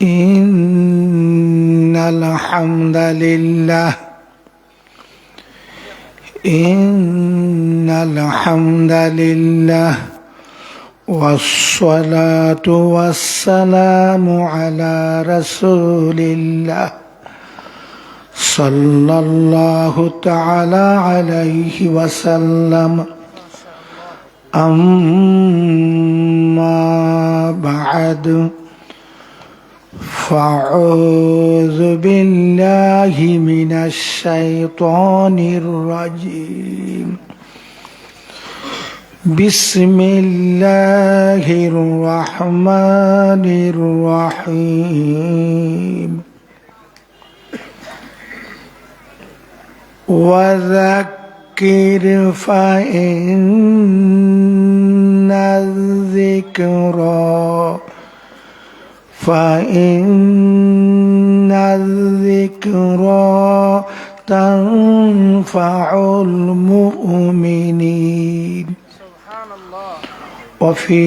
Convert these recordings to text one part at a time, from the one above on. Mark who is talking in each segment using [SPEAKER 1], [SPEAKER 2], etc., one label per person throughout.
[SPEAKER 1] إن الحمد لله والصلاة والسلام على رسول الله صلى الله تعالى عليه وسلم أما بعد فأعوذ بالله من الشيطان الرجيم بسم الله الرحمن الرحيم وذكر فإن الذكرى تنفع المؤمنين. سبحان الله. وفي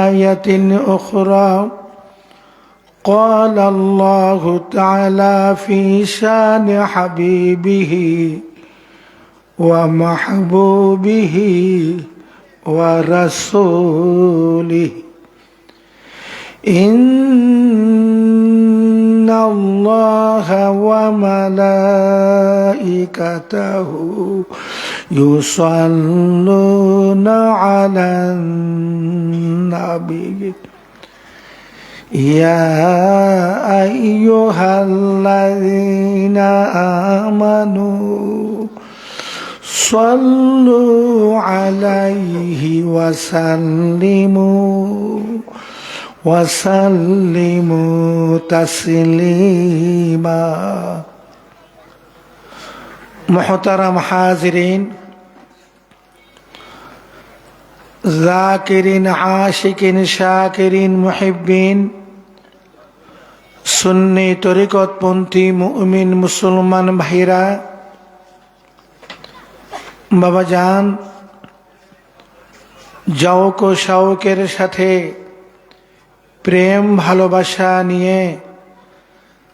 [SPEAKER 1] آية أخرى قال الله تعالى في شان حبيبه ومحبوبه ورسوله إن الله وملائكته يصلون على النبي يا أيها الذين آمنوا صلوا عليه وسلموا تسليما. محترم حاضرین، ذاکرین، عاشقین، শাকিরিন, মুহিব্বিন, সুন্নি তরিকতপন্থী মুমিন মুসলমান ভাইরা, বাবাজান, জাওক ও শাওকের সাথে প্রেম ভালোবাসা নিয়ে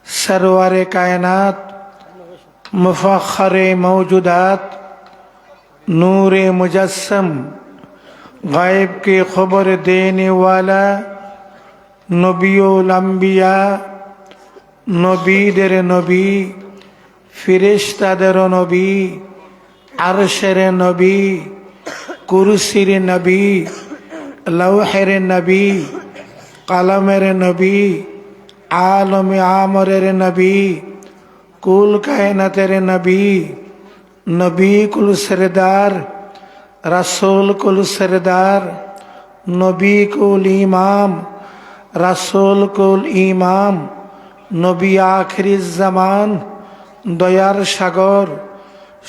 [SPEAKER 1] সরওয়ারে কায়নাত, মুফাখরে মৌজুদাত, নূরে মুজস্সম, গায়েব के खबर देने वाला, নবীউল আম্বিয়া, নবীদের নবী, ফেরেশতাদের নবী, আরশের নবী, কুরসির নবী, লৌহের নবী, কালামের নবী, আলমে আমরের নবী, কুল কায়নাতের নবী, নবী কুল সরদার, রাসূল কুল সরদার, নবী কুল ইমাম, রাসূল কুল ইমাম, নবী আখিরি জামান, দয়ার সাগর,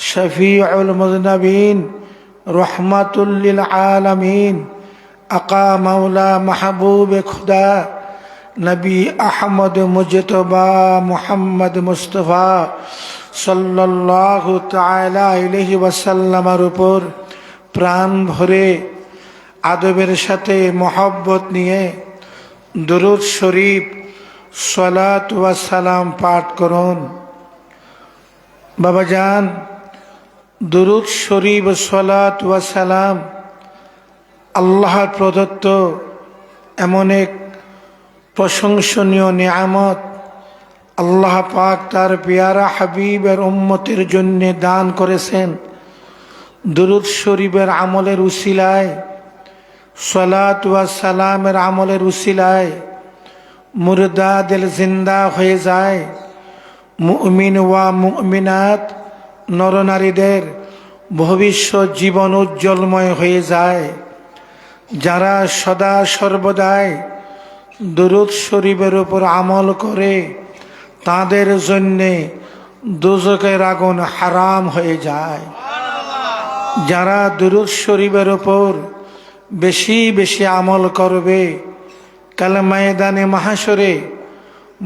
[SPEAKER 1] শফিউল মুজনবিন, রহমাতুল লিল আলামিন, আকা মাওলা মাহবুব খুদা নবী আহমদ মুজতবা মুহাম্মদ মুস্তফা সাল্লাল্লাহু তাআলা আলাইহি ওয়াসাল্লামের উপর প্রাণ ভরে আদবের সাথে মহব্বত নিয়ে দুরূদ শরীফ সালাত ওয়া সালাম পাঠ করুন। বাবাজান, দুরূদ শরীফ সালাত ওয়া সালাম আল্লাহর প্রদত্ত এমন এক প্রশংসনীয় নিয়ামত। আল্লাহ পাক তার পেয়ারা হাবিবের উম্মতের জন্য দান করেছেন। দুরূদ শরীফের আমলের উসিলায়, সালাত ওয়া সালামের আমলের উসিলায় মুর্দা দিল জিন্দা হয়ে যায়। মুমিন ওয়া মুমিনাত নরনারীদের ভবিষ্যৎ জীবন উজ্জ্বলময় হয়ে যায়। যারা সদা সর্বদাই দুরূদ শরীফের উপর আমল করে তাদের জন্যে দোজখের আগুন হারাম হয়ে যায়। যারা দুরূদ শরীফের উপর বেশি বেশি আমল করবে, কাল ময়দানে মাহশরে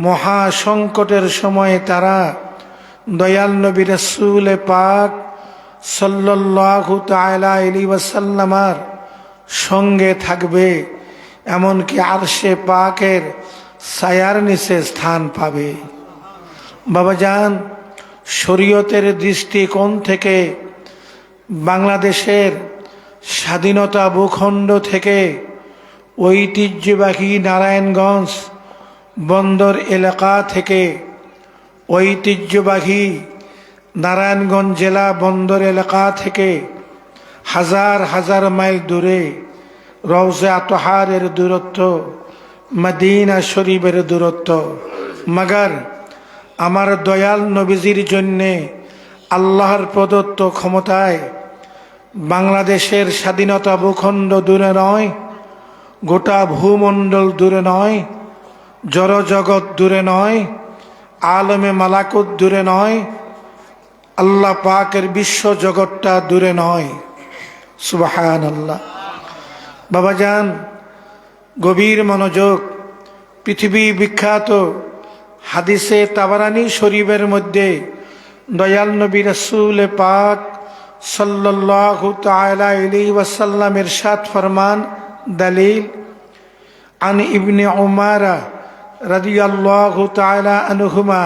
[SPEAKER 1] মহা সংকটের সময়ে তারা দয়াল নবী রাসূল পাক সাল্লাল্লাহু তাআলা আলাইহি ওয়াসাল্লামের সঙ্গে থাকবে। এমনকি আরশে পাকের ছায়ার নিচে স্থান পাবে। বাবাজান, শরীয়তের দৃষ্টিকোণ থেকে বাংলাদেশের স্বাধীনতা ভূখণ্ড থেকে ঐতিহ্যবাহী নারায়ণগঞ্জ বন্দর এলাকা থেকে, ঐতিহ্যবাহী নারায়ণগঞ্জ জেলা বন্দর এলাকা থেকে হাজার হাজার মাইল দূরে রওজা আতহারের দূরত্ব, মদিনা শরীফের দূরত্ব। মাগার আমার দয়াল নবীজির জন্যে আল্লাহর প্রদত্ত ক্ষমতায় বাংলাদেশের স্বাধীনতা ভূখণ্ড দূরে নয়, গোটা ভূমণ্ডল দূরে নয়, জড়জগৎ দূরে নয়, আলমে মালাকুত দূরে নয়, আল্লাহ পাকের বিশ্ব জগৎটা দূরে নয়। সুবহানাল্লাহ। বাবাজান, গভীর মনোযোগ। পৃথিবী বিখ্যাত হাদিসে তাবারানী শরীফের মধ্যে দয়াল নবী রাসূল পাক সাল্লাল্লাহু তাআলা আলাইহি ওয়াসাল্লাম ইরশাদ ফরমান, দলিল আন ইবনে উমর রাদিয়াল্লাহু তাআলা আনহুমা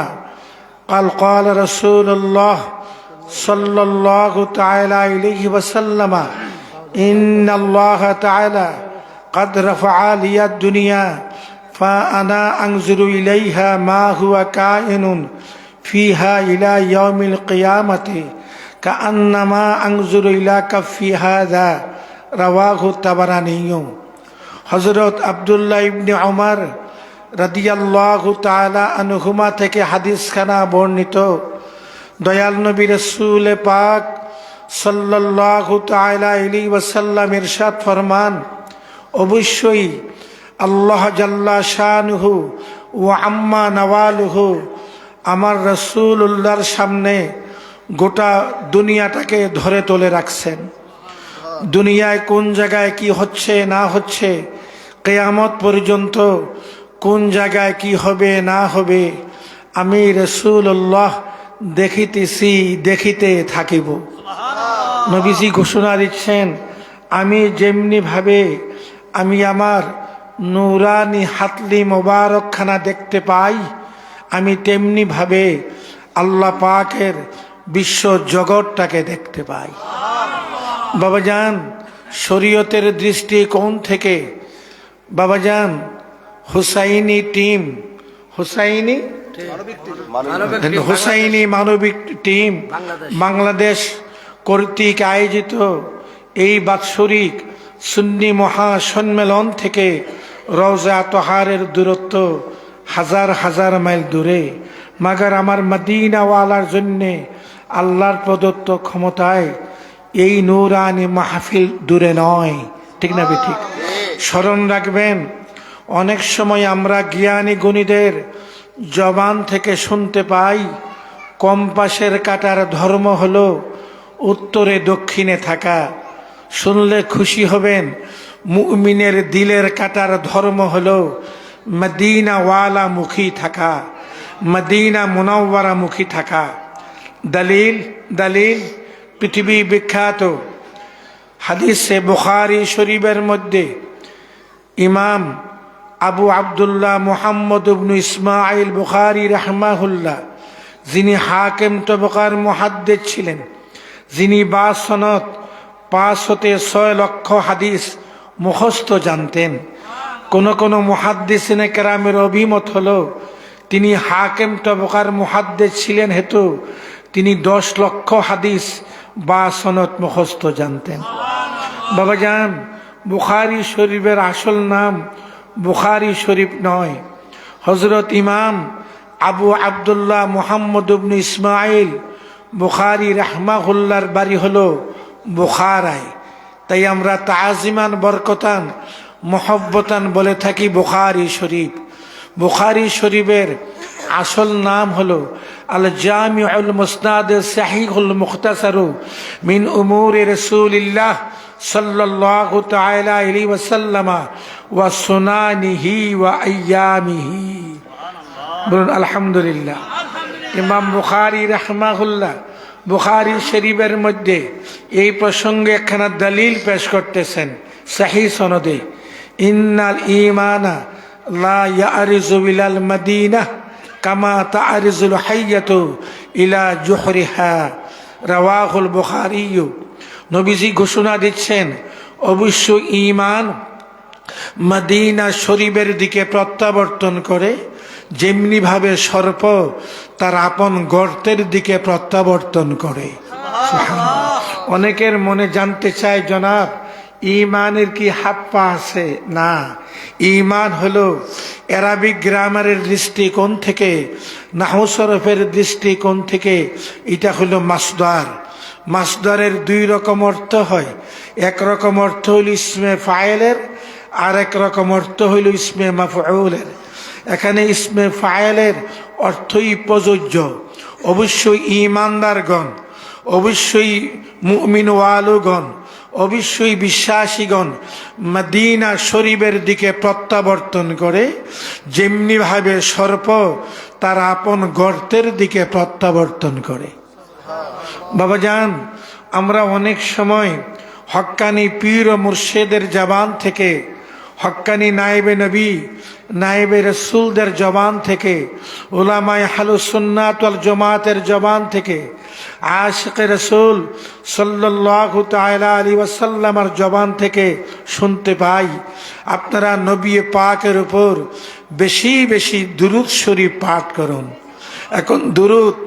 [SPEAKER 1] قال قال رسول الله صلى الله تعالى عليه وسلم إن الله تعالى قد رفع لي الدنيا فأنا أنظر إليها ما هو كائن فيها إلى يوم القيامة كأنما أنظر إلى كف هذا رواه الطبراني। হযরত আব্দুল্লাহ ইবনে উমর রাদিয়াল্লাহু তাআলা আনহুমা থেকে হাদিসখানা বর্ণিত। দয়াল নবী রাসূল পাক সাল্লাল্লাহু তাআলা আলাইহি ওয়াসাল্লাম ইরশাদ ফরমান, অবশ্যই আল্লাহ জাল্লা শানুহু ওয়া আম্মা নওয়ালুহু আমার রাসূলুল্লাহর সামনে গোটা দুনিয়াটাকে ধরে তুলে রাখছেন। দুনিয়ায় কোন জায়গায় কি হচ্ছে না হচ্ছে, কিয়ামত পর্যন্ত কোন জায়গায় কি হবে না হবে, আমি রাসূলুল্লাহ দেখিতেছি, দেখিতে থাকিব। নবীজি ঘোষণা দিচ্ছেন, আমি যেমনি ভাবে আমি আমার নূরানি হাতলি মোবারকখানা দেখতে পাই, আমি তেমনি ভাবে আল্লাহ পাকের বিশ্ব জগৎটাকে দেখতে পাই। বাবাজান, শরীয়তের দৃষ্টিকোণ থেকে বাবাজান হুসাইনি টিম, হুসাইনি মানবিক টিম বাংলাদেশ কর্তৃক আয়োজিত এই বাৎসরিক সুন্নি মহাসম্মেলন থেকে রওজা আতহারের দূরত্ব হাজার হাজার মাইল দূরে। মাগার আমার মদিনাওয়ালার জন্যে আল্লাহর প্রদত্ত ক্ষমতায় এই নূরানি মাহফিল দূরে নয়। ঠিক না ঠিক? স্মরণ রাখবেন, অনেক সময় আমরা জ্ঞানী গুণীদের জবান থেকে শুনতে পাই, কম্পাসের কাঁটার ধর্ম হলো উত্তরে দক্ষিণে থাকা। শুনলে খুশি হবেন, মুমিনের দিলের কাঁটার ধর্ম হলো মদিনাওয়ালা মুখী থাকা, মদিনা মুনাওয়ারা মুখী থাকা। দলিল দলিল পৃথিবী বিখ্যাত হাদিসে বুখারী শরীফের মধ্যে ইমাম আবু আবদুল্লাহ মুহাম্মদ ইবনে ইসমাইল বুখারী রাহমাহুল্লাহ, যিনি হাকিম তবকার মুহাদ্দিস ছিলেন, যিনি বাসনত 5 হতে 6 লক্ষ হাদিস মুখস্থ জানতেন। কোন মুহাদ্দিসিনে কেরামের অভিমত হলো তিনি হাকিম তবকার মুহাদ্দিস ছিলেন হেতু তিনি 10 লক্ষ হাদিস বাসনত মুখস্থ জানতেন। বাবাজান, বুখারী শরীফের আসল নাম বুখারী শরীফ নয়। হযরত ইমাম আবু আবদুল্লাহ মুহাম্মদ ইবনে ইসমাইল বুখারী রাহমাহুল্লাহর বাড়ি হলো বুখারায়। তাই আমরা তাজিমান বরকতান মোহব্বতান বলে থাকি বুখারী শরীফ। বুখারী শরীফের আসল নাম হলো আল জামিউল মুসনাদ সাহিহুল মুখতাসারু মিন উমুরি রাসূলিল্লাহ সাল্লাল্লাহু তাআলা আলাইহি ওয়াসাল্লাম ওয়া সুনানিহি ওয়া আইয়ামিহি। বলুন আলহামদুলিল্লাহ। ইমাম বুখারী রাহমাহুল্লাহ বুখারী শরীফের মধ্যে এই প্রসঙ্গে একখানা দলিল পেশ করতেছেন সহিহ সনদে, ইন্নাল ঈমানা লা ইয়ারিজু ইলাল মাদিনাহ কামা তারিজুল হাইয়াতু ইলা জুহরিহা, রাওয়াহুল বুখারী। নবীজি ঘোষণা দিচ্ছেন, অবশ্য ঈমান মদিনা শরীফের দিকে প্রত্যাবর্তন করে যেমনি ভাবে সর্প তার আপন গর্তের দিকে প্রত্যাবর্তন করে। অনেকের মনে জানতে চায়, জনাব ঈমানের কি হাত পা আছে? না, ঈমান হলো আরবিক গ্রামারের দৃষ্টিকোণ থেকে, নাহু সরফের দৃষ্টিকোণ থেকে এটা হলো মাসদার। মাসদারের দুই রকম অর্থ হয়। এক রকম অর্থ হইল ইসমে ফাইলের, আর এক রকম অর্থ হইল ইসমে মাফউলের। এখানে ইসমে ফাইলের অর্থই প্রযোজ্য। অবশ্যই ঈমানদারগণ, অবশ্যই মুমিন ওয়ালুগণ, অবশ্যই বিশ্বাসীগণ মদিনা শরীফের দিকে প্রত্যাবর্তন করে যেমনি ভাবে সর্প তার আপন গর্তের দিকে প্রত্যাবর্তন করে। বাবাজান, আমরা অনেক সময় হক্কানি পীর ও মুর্শেদের জবান থেকে, হক্কানি নায়েবে নবী, নায়েবে রসুলদের জবান থেকে, উলামায়ে আহলুস সুন্নাত ওয়াল জামাতের জবান থেকে, আশিকে রসুল সাল্লাল্লাহু তাআলা আলাইহি ওয়াসাল্লামের জবান থেকে শুনতে পাই, আপনারা নবী পাকের উপর বেশি বেশি দুরূদ শরীফ পাঠ করুন। এখন দুরূদ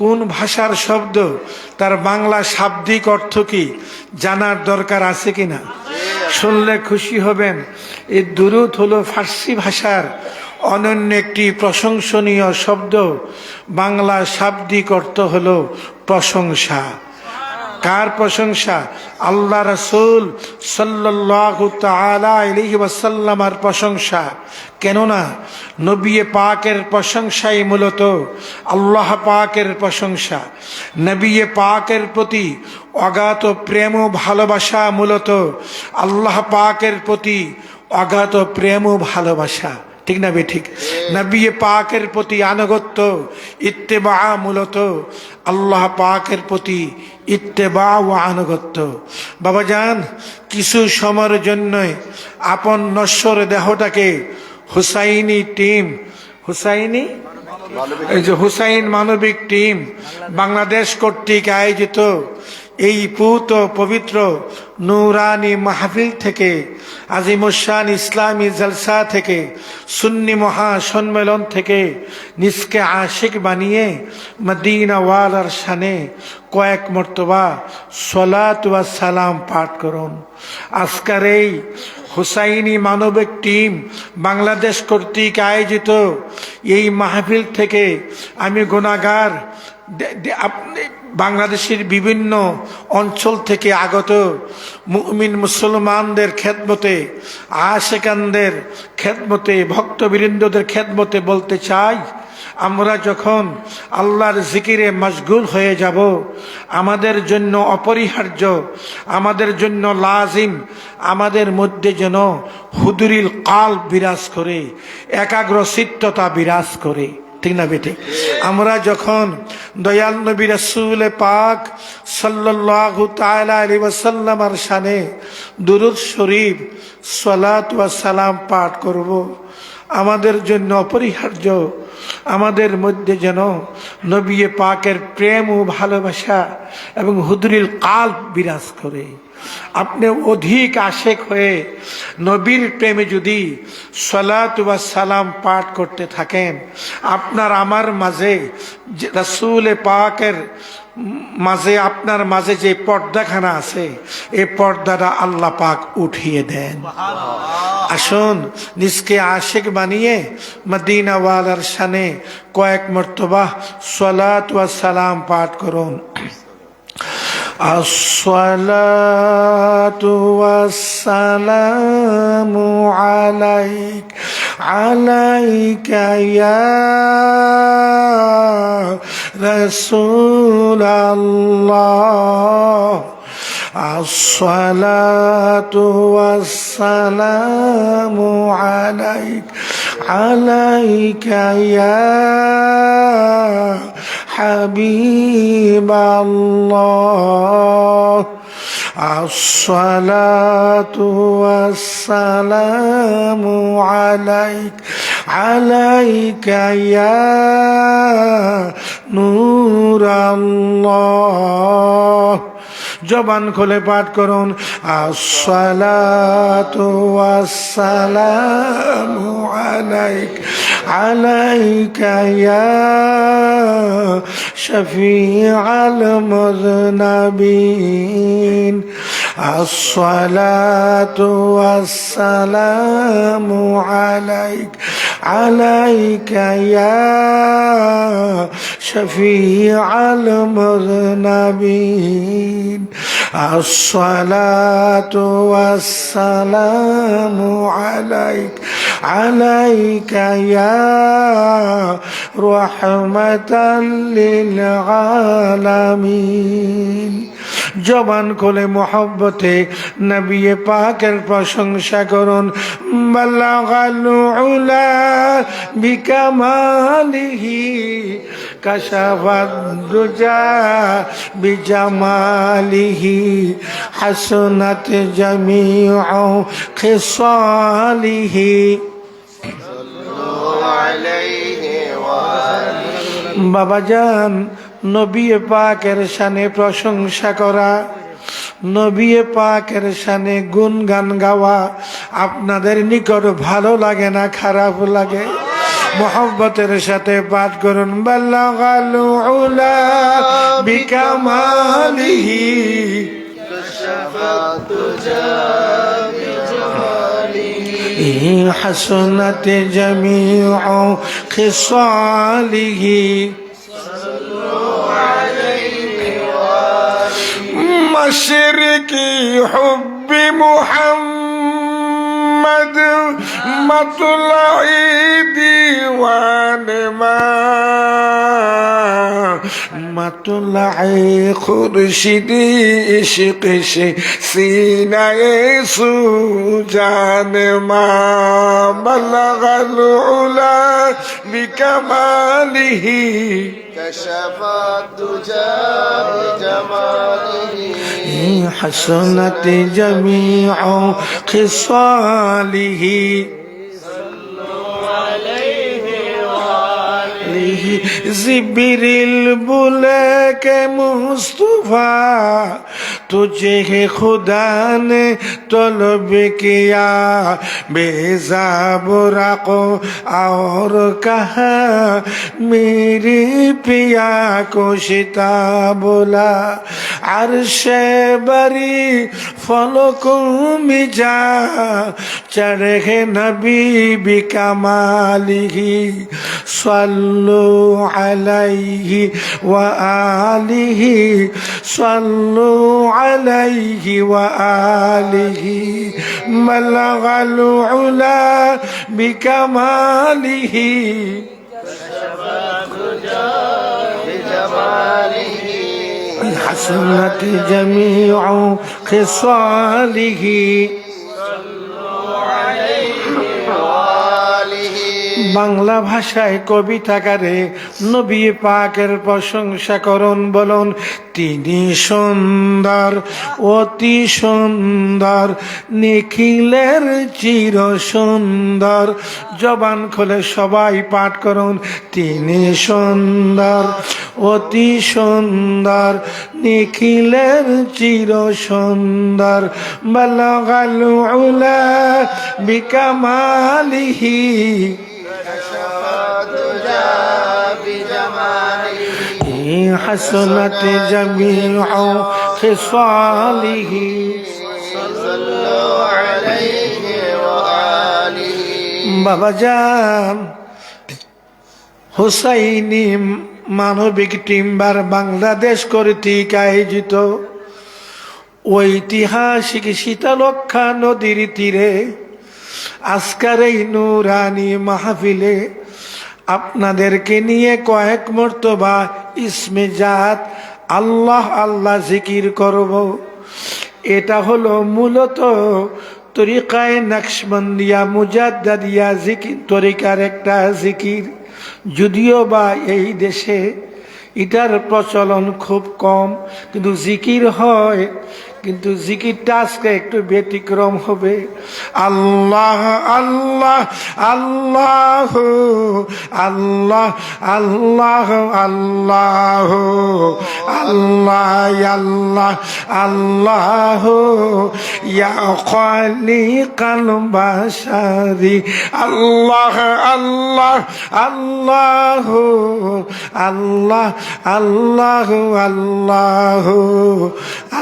[SPEAKER 1] কোন ভাষার শব্দ, তার বাংলা শাব্দিক অর্থ কি জানার দরকার আছে কিনা? শুনলে খুশি হবেন। এই দুরূদ হলো ফার্সি ভাষার অনন্য একটি প্রশংসনীয় শব্দ। বাংলা শাব্দিক অর্থ হলো প্রশংসা। কার প্রশংসা? আল্লাহ রাসূল সাল্লাল্লাহু তাআলা আলাইহি ওয়াসাল্লামের প্রশংসা। কেননা নবী পাকের প্রশংসাই মূলত আল্লাহ পাকের প্রশংসা। নবী পাকের প্রতি অগাধ প্রেম ও ভালোবাসা মূলত আল্লাহ পাকের প্রতি অগাধ প্রেম ও ভালোবাসা। ঠিক না বে ঠিক? নবী পাকের প্রতি আনুগত্য, ইত্তেবা মূলত আল্লাহ পাকের প্রতি ইত্তেবা ও আনুগত্য। বাবাজান, কিছু সময়ের জন্য আপন নশ্বর দেহটাকে হুসাইনি টিম, হুসাইনি এই যে হুসাইন মানবিক টিম বাংলাদেশ কর্তৃক আয়োজিত এই পুত পবিত্র নূরানি মাহফিল থেকে, আজিমুশান ইসলামী জলসা থেকে, সুন্নি মহা সম্মেলন থেকে নিজকে আশিক বানিয়ে মদিনা ওয়ালার শানে কয়েক মর্তবা সালাত ওয়া সালাম পাঠ করুন। আজকের এই হুসাইনি মানবিক টিম বাংলাদেশ কর্তৃক আয়োজিত এই মাহফিল থেকে আমি গুনাহগার, বাংলাদেশের বিভিন্ন অঞ্চল থেকে আগত মুমিন মুসলমানদের খেদমতে, আশিকানদের খেদমতে, ভক্তবৃন্দদের খেদমতে বলতে চাই, আমরা যখন আল্লাহর জিকিরে মশগুল হয়ে যাব, আমাদের জন্য অপরিহার্য, আমাদের জন্য লাজিম, আমাদের মধ্যে যেন হুদুরিল কালব বিরাজ করে, একাগ্রচিত্ততা বিরাজ করে। ঠিক না বেটে? আমরা যখন দয়াল নবী রাসূল পাক সাল্লাল্লাহু তাআলা আলাইহি ওয়াসাল্লামের শানে দুরূদ শরীফ সালাত ওয়া সালাম পাঠ করব, আমাদের জন্য অপরিহার্য আমাদের মধ্যে যেন নবী পাকের প্রেম ও ভালোবাসা এবং হুদুরিল কালব বিরাজ করে। আপনি অধিক আশেক হয়ে নবীর প্রেমে যদি সালাত ওয়া সালাম পাঠ করতে থাকেন, আপনার আমার মাঝে রাসূল পাকের মাঝে, আপনার মাঝে যে পর্দাখানা আছে, এই পর্দাটা আল্লাহ পাক উঠিয়ে দেন। আসুন নিজকে আশিক বানিয়ে মদিনা ওয়ালার শানে কয়েক মর্তবা সালাত ওয়া সালাম পাঠ করুন। الصلاة والسلام عليك عليك يا رسول الله الصلاة والسلام عليك عليك يا حبيب الله আসসালাতু ওয়াসসালামু আলাইকা ইয়া নূরাল্লাহ। জবান খুলে পাঠ করুন, আসসালাতু ওয়াসসালামু আলাইকা ইয়া শফিআল মুযনিবিন। আসসালাতু ওয়াসসালামু আলাইকা ইয়া শফিআল মুযনিবিন। আসসালাতু ওয়াসসালামু আলাইকা ইয়া রাহমাতাল লিল আলামিন। জবান খুলে মোহব্বতে নবী পাকের প্রশংসা করুন। বাল্লাগাল উলা বিকামালিহি কাশাফাদ দুজা বিজামালিহি হাসনাত জামিউ খিসালিহি। বাবাজান, নবী পাকের শানে প্রশংসা করা, নবী পাকের শানে গুণগান গাওয়া আপনাদের নিকট ভালো লাগে না খারাপ লাগে? মোহব্বতের সাথে পাঠ করুন, বাল্লাগাল উলা বিকামালিহি হাসনাত জামিউ খিসালিহি। مشرقي حب محمد مطلعي ديوان ما مطلعي خورشیدی عشق سینه سوجان ما بلغ العلا بكماله كشف الدجى بجماله حسنت جميع خصاله जिब्रील बोले के मुस्तफा तुझे खुदा ने तलब किया, बेजा बुरा को और कहा मेरे पिया को शिता बोला। अर्शे बरी फलकों में जा चढ़े नबी बिकमालिही सल्लु अलैहि व आलिहि सल्लु अलैहि व आलिहि बलगल उला बिकमालिहि हसनत जमीउ खिसालिहि। বাংলা ভাষায় কবিতাকারে নবী পাকের প্রশংসা করুন, বলুন তিনি সুন্দর অতি সুন্দর নিখিলের চির সুন্দর। জবান খুলে সবাই পাঠ করুন, তিনি সুন্দর অতি সুন্দর নিখিলের চির সুন্দর। বালাগাল উলা বিকামালিহি حسنت جميع خصاله বাবাজান, হুসাইনি মানবিক টিম্বার বাংলাদেশ কর্তৃক আয়োজিত ঐতিহাসিক শীতলক্ষা নদীর তীরে আজকের এই নুরানি মাহফিলে আপনাদেরকে নিয়ে কয়েক মর্তবা ইসমে জাত আল্লাহ আল্লাহ জিকির করব। এটা হলো মূলত তরিকায়ে নকশবন্দিয়া মুজাদ্দিদিয়া জিকির তরিকার একটা জিকির, যদিও বা এই দেশে এটার প্রচলন খুব কম, কিন্তু জিকির হয় কিন্তু জিকিরটা আজকে একটু ব্যতিক্রম হবে। আল্লাহ আল্লাহ আল্লাহ আল্লাহ আল্লাহ আল্লাহ আল্লাহ আল্লাহ আল্লাহ ইয়া খালিকাল বাশারি আল্লাহ আল্লাহ আল্লাহ আল্লাহ আল্লাহ আল্লাহ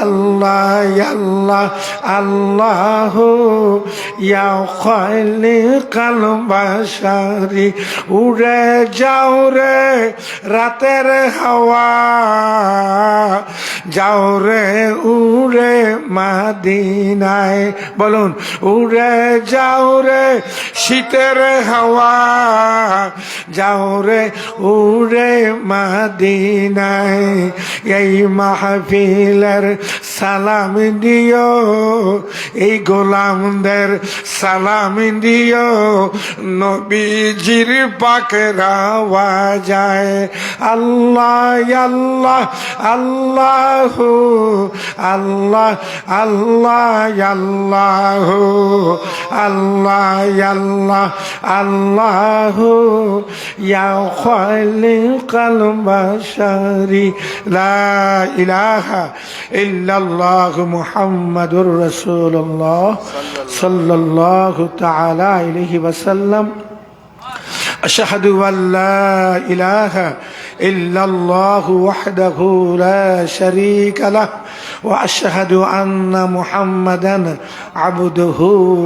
[SPEAKER 1] আল্লাহ আল্লাহ আল্লাহ ইয়া খালিকাল বাশারি উড়ে যাও রে রাতের হাওয়া যাও রে উড়ে মদিনায় বলুন উড়ে যাও রে শীতের হাওয়া যাও রে উড়ে মদিনায় এই মাহফিলের সালাম দিও এই গোলামদের সালাম দিও নবীজির পাকের আওয়াজায় আল্লাহ আল্লাহ আল্লাহ আল্লাহ আল্লাহ আল্লাহ আল্লাহ আল্লাহ আল্লাহ ইয়া খালিকাল বাশারি লা ইলাহা ইল্লাল্লাহু মুহাম্মাদুর রাসূলুল্লাহ সাল্লাল্লাহু তাআলা আলাইহি ওয়াসাল্লাম أشهد أن لا إله إلا الله وحده لا شريك له وأشهد أن محمدا عبده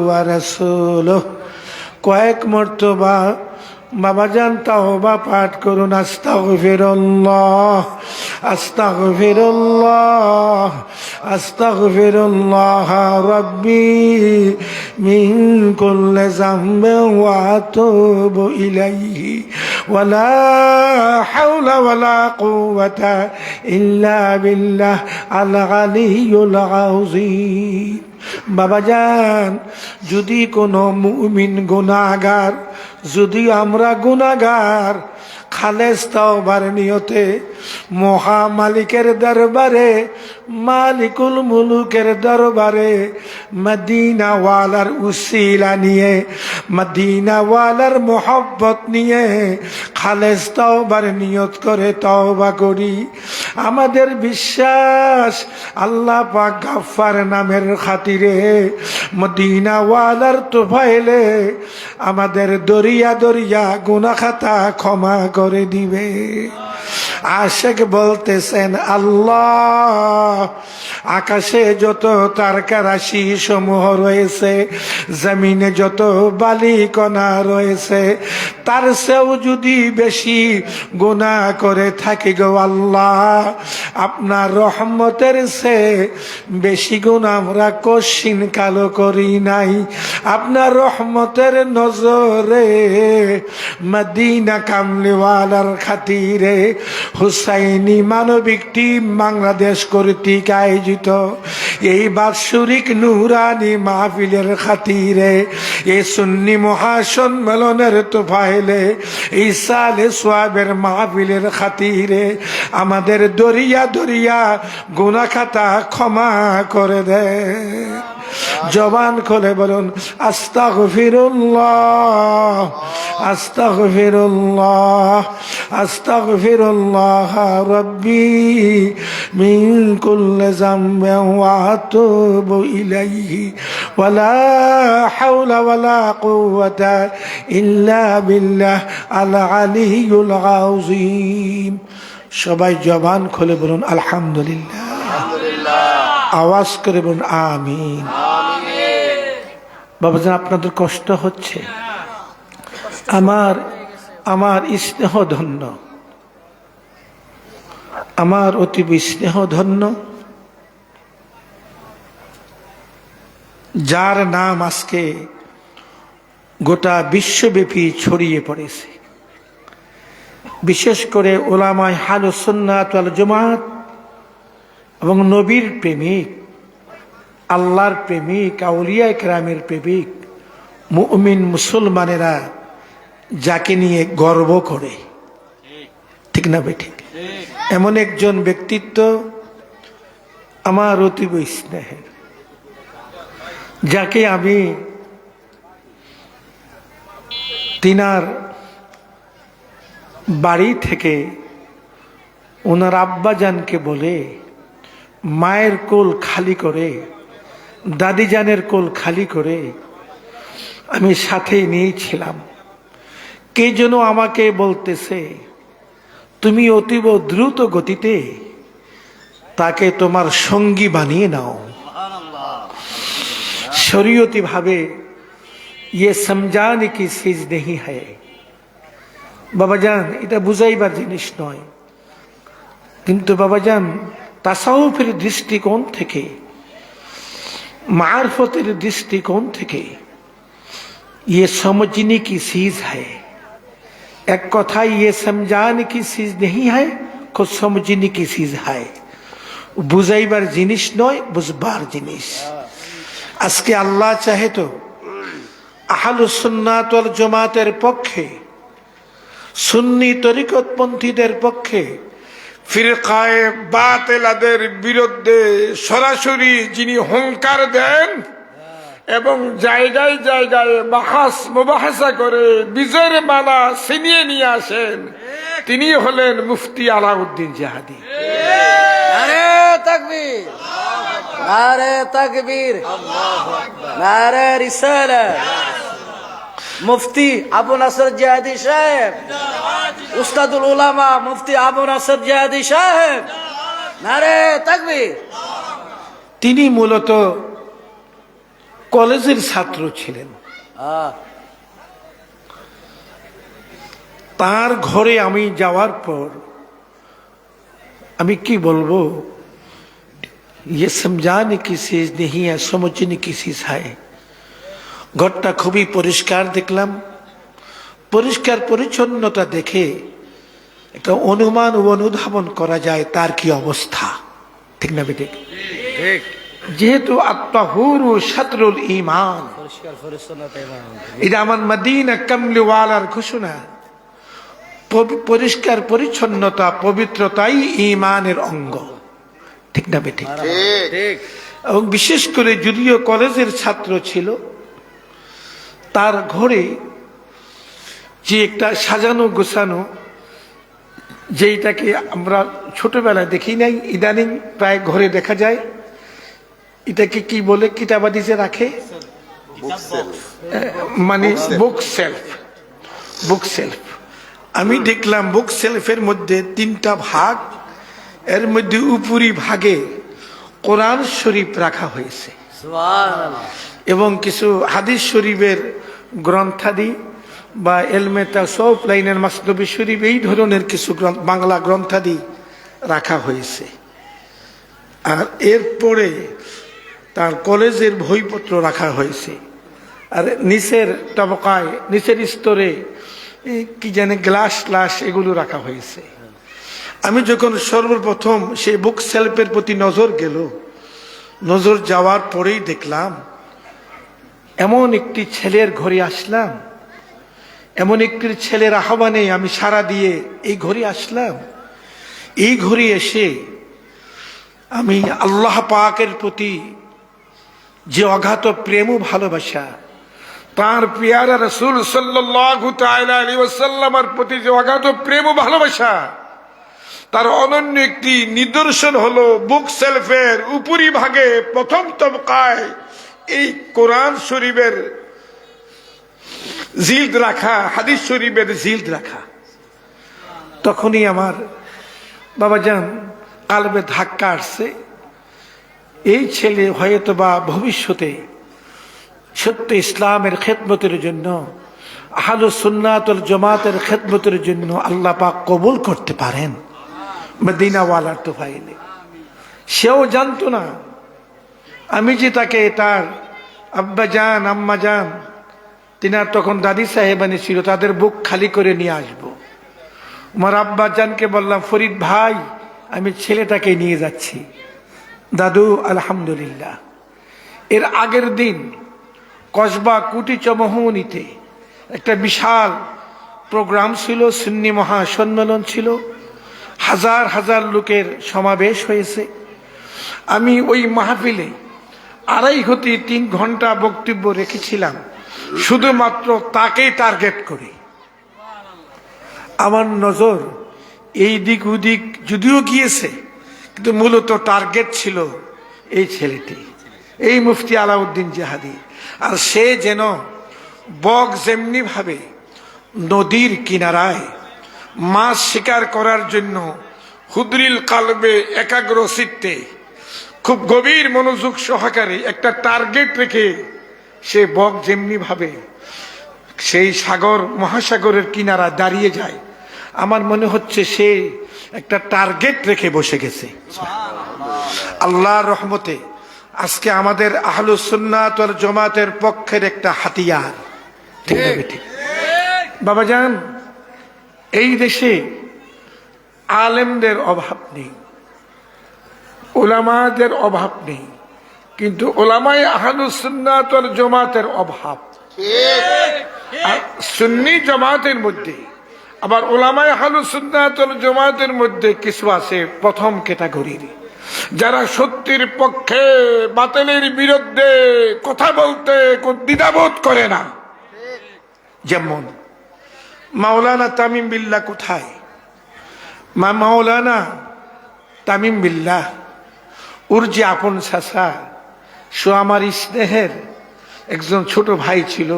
[SPEAKER 1] ورسوله কয়েক মর্তবা বাবাজান তাওবা পাঠ করুন আস্তাগফিরুল্লাহ আস্তাগফিরুল্লাহ আস্তাগফিরুল্লাহ রাব্বি মিন কুল্লি যামবিন ওয়া আতুবু ইলাইহি ওয়ালা হাওলা ওয়ালা কুওয়াতা ইল্লা বিল্লাহ আল আলিয়্যুল আযীম। বাবাজান যদি কোনো মুমিন গুনাহগার যদি আমরা গুনাহগার খালেস তাওবার নিয়তে মহা মালিকের দরবারে মালিকুল মুলুকের দরবারে মদিনা ওয়ালার উসিলা নিয়ে মদিনা ওয়ালার মোহব্বত নিয়ে খালেস তাওবার নিয়ত করে তওবা করি আমাদের বিশ্বাস আল্লাহ পাক গাফফার নামের খাতিরে মদিনা ওয়ালার তোফাইলে আমাদের দরিয়া দরিয়া গুনাহ খাতা ক্ষমা করে দিবে। আশেক বলতেছেন আল্লাহ আকাশে যত তারকা রাশি সমূহ রয়েছে জমিনে যত বালিকণা রয়েছে তার চেয়েও যদি বেশি গুনাহ করে থাকি গো আল্লাহ আপনার রহমতের চেয়ে বেশি গুনাহ আমরা কশিন কালো করি নাই। আপনার রহমতের নজরে মদিনা কামলিওয়ালার খাতিরে হুসাইনি মানবিক টিম বাংলাদেশ কর্তৃক আয়োজিত এই বাৎসরিক নুরানি মাহফিলের খাতিরে এই সুন্নি মহাসম্মেলনের তোফাইলে এই সালে সোয়াবের মাহফিলের খাতিরে আমাদের দরিয়া দরিয়া গুনাহ খাতা ক্ষমা করে দেয়। জবান খুলে বলুন আস্তাগফিরুল্লাহ আস্তাগফিরুল্লাহ আস্তাগফিরুল্লাহ রাব্বি মিন কুল্লি যামবিন ওয়া আতুবু ইলাইহি ওয়ালা হাওলা ওয়ালা কুওয়াতা ইল্লা বিল্লাহ আল আলিয়্যুল আযীম। সবাই জবান খুলে বলুন আলহামদুলিল্লাহ আওয়াজ করে বলুন আমিন। বাবাজান আপনাদের কষ্ট হচ্ছে আমার স্নেহ ধন্য আমার অতীব স্নেহ ধন্য যার নাম আজকে গোটা বিশ্বব্যাপী ছড়িয়ে পড়েছে বিশেষ করে উলামায়ে আহলুস সুন্নাত ওয়াল জামাত এবং নবীর প্রেমিক আল্লাহর প্রেমিক আউলিয়া কেরামের প্রেমিক মুমিন মুসলমানেরা যাকে নিয়ে গর্ব করে ঠিক না বেঠিক এমন একজন ব্যক্তিত্ব আমার অতীব স্নেহের, যাকে আমি তিনার বাড়ি থেকে ওনার আব্বাজানকে বলে মায়ের কোল খালি করে, দাদিজানের কোল খালি করে আমি সাথে নিয়েছিলাম। কে যেন আমাকে বলতেছে, তুমি অতীব দ্রুত গতিতে তাকে তোমার সঙ্গী বানিয়ে নাও। শরীয়তি ভাবে ये समझाने की चीज नहीं है বাবাজান, এটা বুঝাইবার জিনিস নয়। কিন্তু বাবাজান, তাসাউফের দৃষ্টিকোণ থেকে, মারফতের দৃষ্টিকোণ থেকে ये समझने की चीज है। एक कथा ये समझाने की चीज नहीं है, खुद समझने की चीज है। বুঝাইবার জিনিস নয়, বুঝবার জিনিস। আজকে আল্লাহ চাহে তো আহলুস সুন্নাত ওয়াল জামাতের পক্ষে, সুন্নি তরিকতপন্থীদের পক্ষে ফিরকায়ে বাতিলাদের বিরুদ্ধে সরাসরি যিনি হুঙ্কার দেন এবং জায়গায় জায়গায় বাহাস মুবাহাসা করে বিজয়ের মালা ছিনিয়ে নিয়ে আসেন, তিনি হলেন মুফতি আলাউদ্দিন জাহাদি।
[SPEAKER 2] নারে তাকবীর, নারে তাকবীর, নারে রিসালাত। মুফতি আবু নাসর জাহাদি সাহেব, উস্তাদুল উলামা মুফতি আবু নাসর জাহাদি সাহেব, নারে তাকবীর।
[SPEAKER 1] তিনি মূলত কলেজের ছাত্র ছিলেন। তার ঘরে আমি যাওয়ার পর আমি কি বলবো, ये समझाने की चीज नहीं है, समझने की चीज है। ঘরটা খুবই পরিষ্কার দেখলাম। পরিষ্কার পরিচ্ছন্নতা দেখে একটা অনুমান ও অনুধাবন করা যায় তার কি অবস্থা, ঠিক না বেঠিক? যেহেতু আত্মাহুরু শাতরুল ঈমান, এটা আমার মদিনা কামলিওয়ালার ঘোষণা। পরিষ্কার পরিচ্ছন্নতা, পবিত্রতাই ঈমানের অঙ্গ, ঠিক না বেঠিক? এবং বিশেষ করে যদিও কলেজের ছাত্র ছিল, তার ঘরে যে একটা সাজানো গোছানো, যেটাকে আমরা ছোটবেলায় দেখি নাই, ইদানিং প্রায় ঘরে দেখা যায়, এটাকে কি বলে কিতাবাদিতে রাখে, মানে বুক সেলফ। বুক সেলফ আমি দেখলাম বুক সেলফের মধ্যে তিনটা ভাগ, এর মধ্যে উপরি ভাগে কোরআন শরীফ রাখা হয়েছে এবং কিছু হাদিস শরীফের গ্রন্থাদি বা এলমে তাসাউফ লাইনের মাসনবী শরীফ, এই ধরনের কিছু বাংলা গ্রন্থাদি রাখা হয়েছে। আর এরপরে তার কলেজের বইপত্র রাখা হয়েছে। আর নিচের তবকায়, নিচের স্তরে কি জানে গ্লাস গ্লাস এগুলো রাখা হয়েছে। আমি যখন সর্বপ্রথম সেই বুক সেলফের প্রতি নজর গেল, নজর যাওয়ার পরেই দেখলাম এমন একটি ছেলের ঘরে আসলাম, এমন একটি ছেলের আহ্বানে আমি সাড়া দিয়ে এই ঘরে আসলাম। এই ঘরে এসে আমি আল্লাহ পাকের প্রতি যে অগাধ প্রেম ও ভালোবাসা, তার পিয়ারা রাসূল সাল্লাল্লাহু তাআলা আলাইহি ওয়াসাল্লামের প্রতি যে অগাধ প্রেম ও ভালোবাসা, তার অনন্য একটি নিদর্শন হলো বুক সেলফের উপরি ভাগে প্রথম তবকায় এই কোরআন শরীফের জিলদ রাখা, হাদিস শরীফের জিলদ রাখা। তখনই আমার বাবাজান কালবে ধাক্কা আসছে, এই ছেলে হয়তো বা ভবিষ্যতে সত্য ইসলামের খেদমতের জন্য, আহলুস সুন্নাত ওয়াল জামাতের খেদমতের জন্য আল্লাহ পাক কবুল করতে পারেন মদিনাওয়ালার তোফাইলে। সেও জানতো না আমি যে তাকে তার আব্বা জান আম্মা জান, তিনার তখন দাদি সাহেবানি ছিল, তাদের বুক খালি করে নিয়ে আসবো। আমার আব্বা জানকে বললাম, ফরিদ ভাই আমি ছেলেটাকে নিয়ে যাচ্ছি। দাদু আলহামদুলিল্লাহ। এর আগের দিন কসবা কুটি চমোহনীতে একটা বিশাল প্রোগ্রাম ছিল, সুন্নি মহাসম্মেলন ছিল, হাজার হাজার লোকের সমাবেশ হয়েছে। আমি ওই মাহফিলে 2.5 থেকে 3 ঘন্টা বক্তব্য রেখেছিলাম, শুধুমাত্র তাকেই টার্গেট করি। আমার নজর এই দিক ওদিক যদিও গিয়েছে, কিন্তু মূলত টার্গেট ছিল এই ছেলেটি, এই মুফতি আলাউদ্দিন জিহাদি। আর সে যেন বক যেমনি ভাবে নদীর কিনারায় মাছ শিকার করার জন্য হুদরিল কালবে একাগ্র চিত্তে খুব গভীর মনোযোগ সহকারে একটা টার্গেট রেখে সে বক যেমনি ভাবে সেই সাগর মহাসাগরের কিনারা দাঁড়িয়ে যায়, আমার মনে হচ্ছে সে একটা টার্গেট রেখে বসে গেছে। আল্লাহর রহমতে আজকে আমাদের আহলুস সুন্নাত ওয়াল জামাতের পক্ষের একটা হাতিয়ার। ঠিক না বেঠিক? বাবাজান, এই দেশে আলেমদের অভাব নেই, উলামাদের অভাব নেই, কিন্তু উলামায়ে আহলুস সুন্নাত ওয়াল জামাতের অভাব। আর সুন্নি জামাতের মধ্যে আবার উলামায়ে আহলুস সুন্নাত ওয়াল জামাতের মধ্যে কিছু আছে প্রথম ক্যাটাগরির, যারা সত্যের পক্ষে বাতিলের বিরুদ্ধে কথা বলতে দ্বিধাবোধ করে না। যেমন মাওলানা তামিম বিল্লাহ কোথায়? মাওলানা তামিম বিল্লাহ ওর যে আপন চাচা, সে আমার স্নেহের একজন ছোট ভাই ছিল,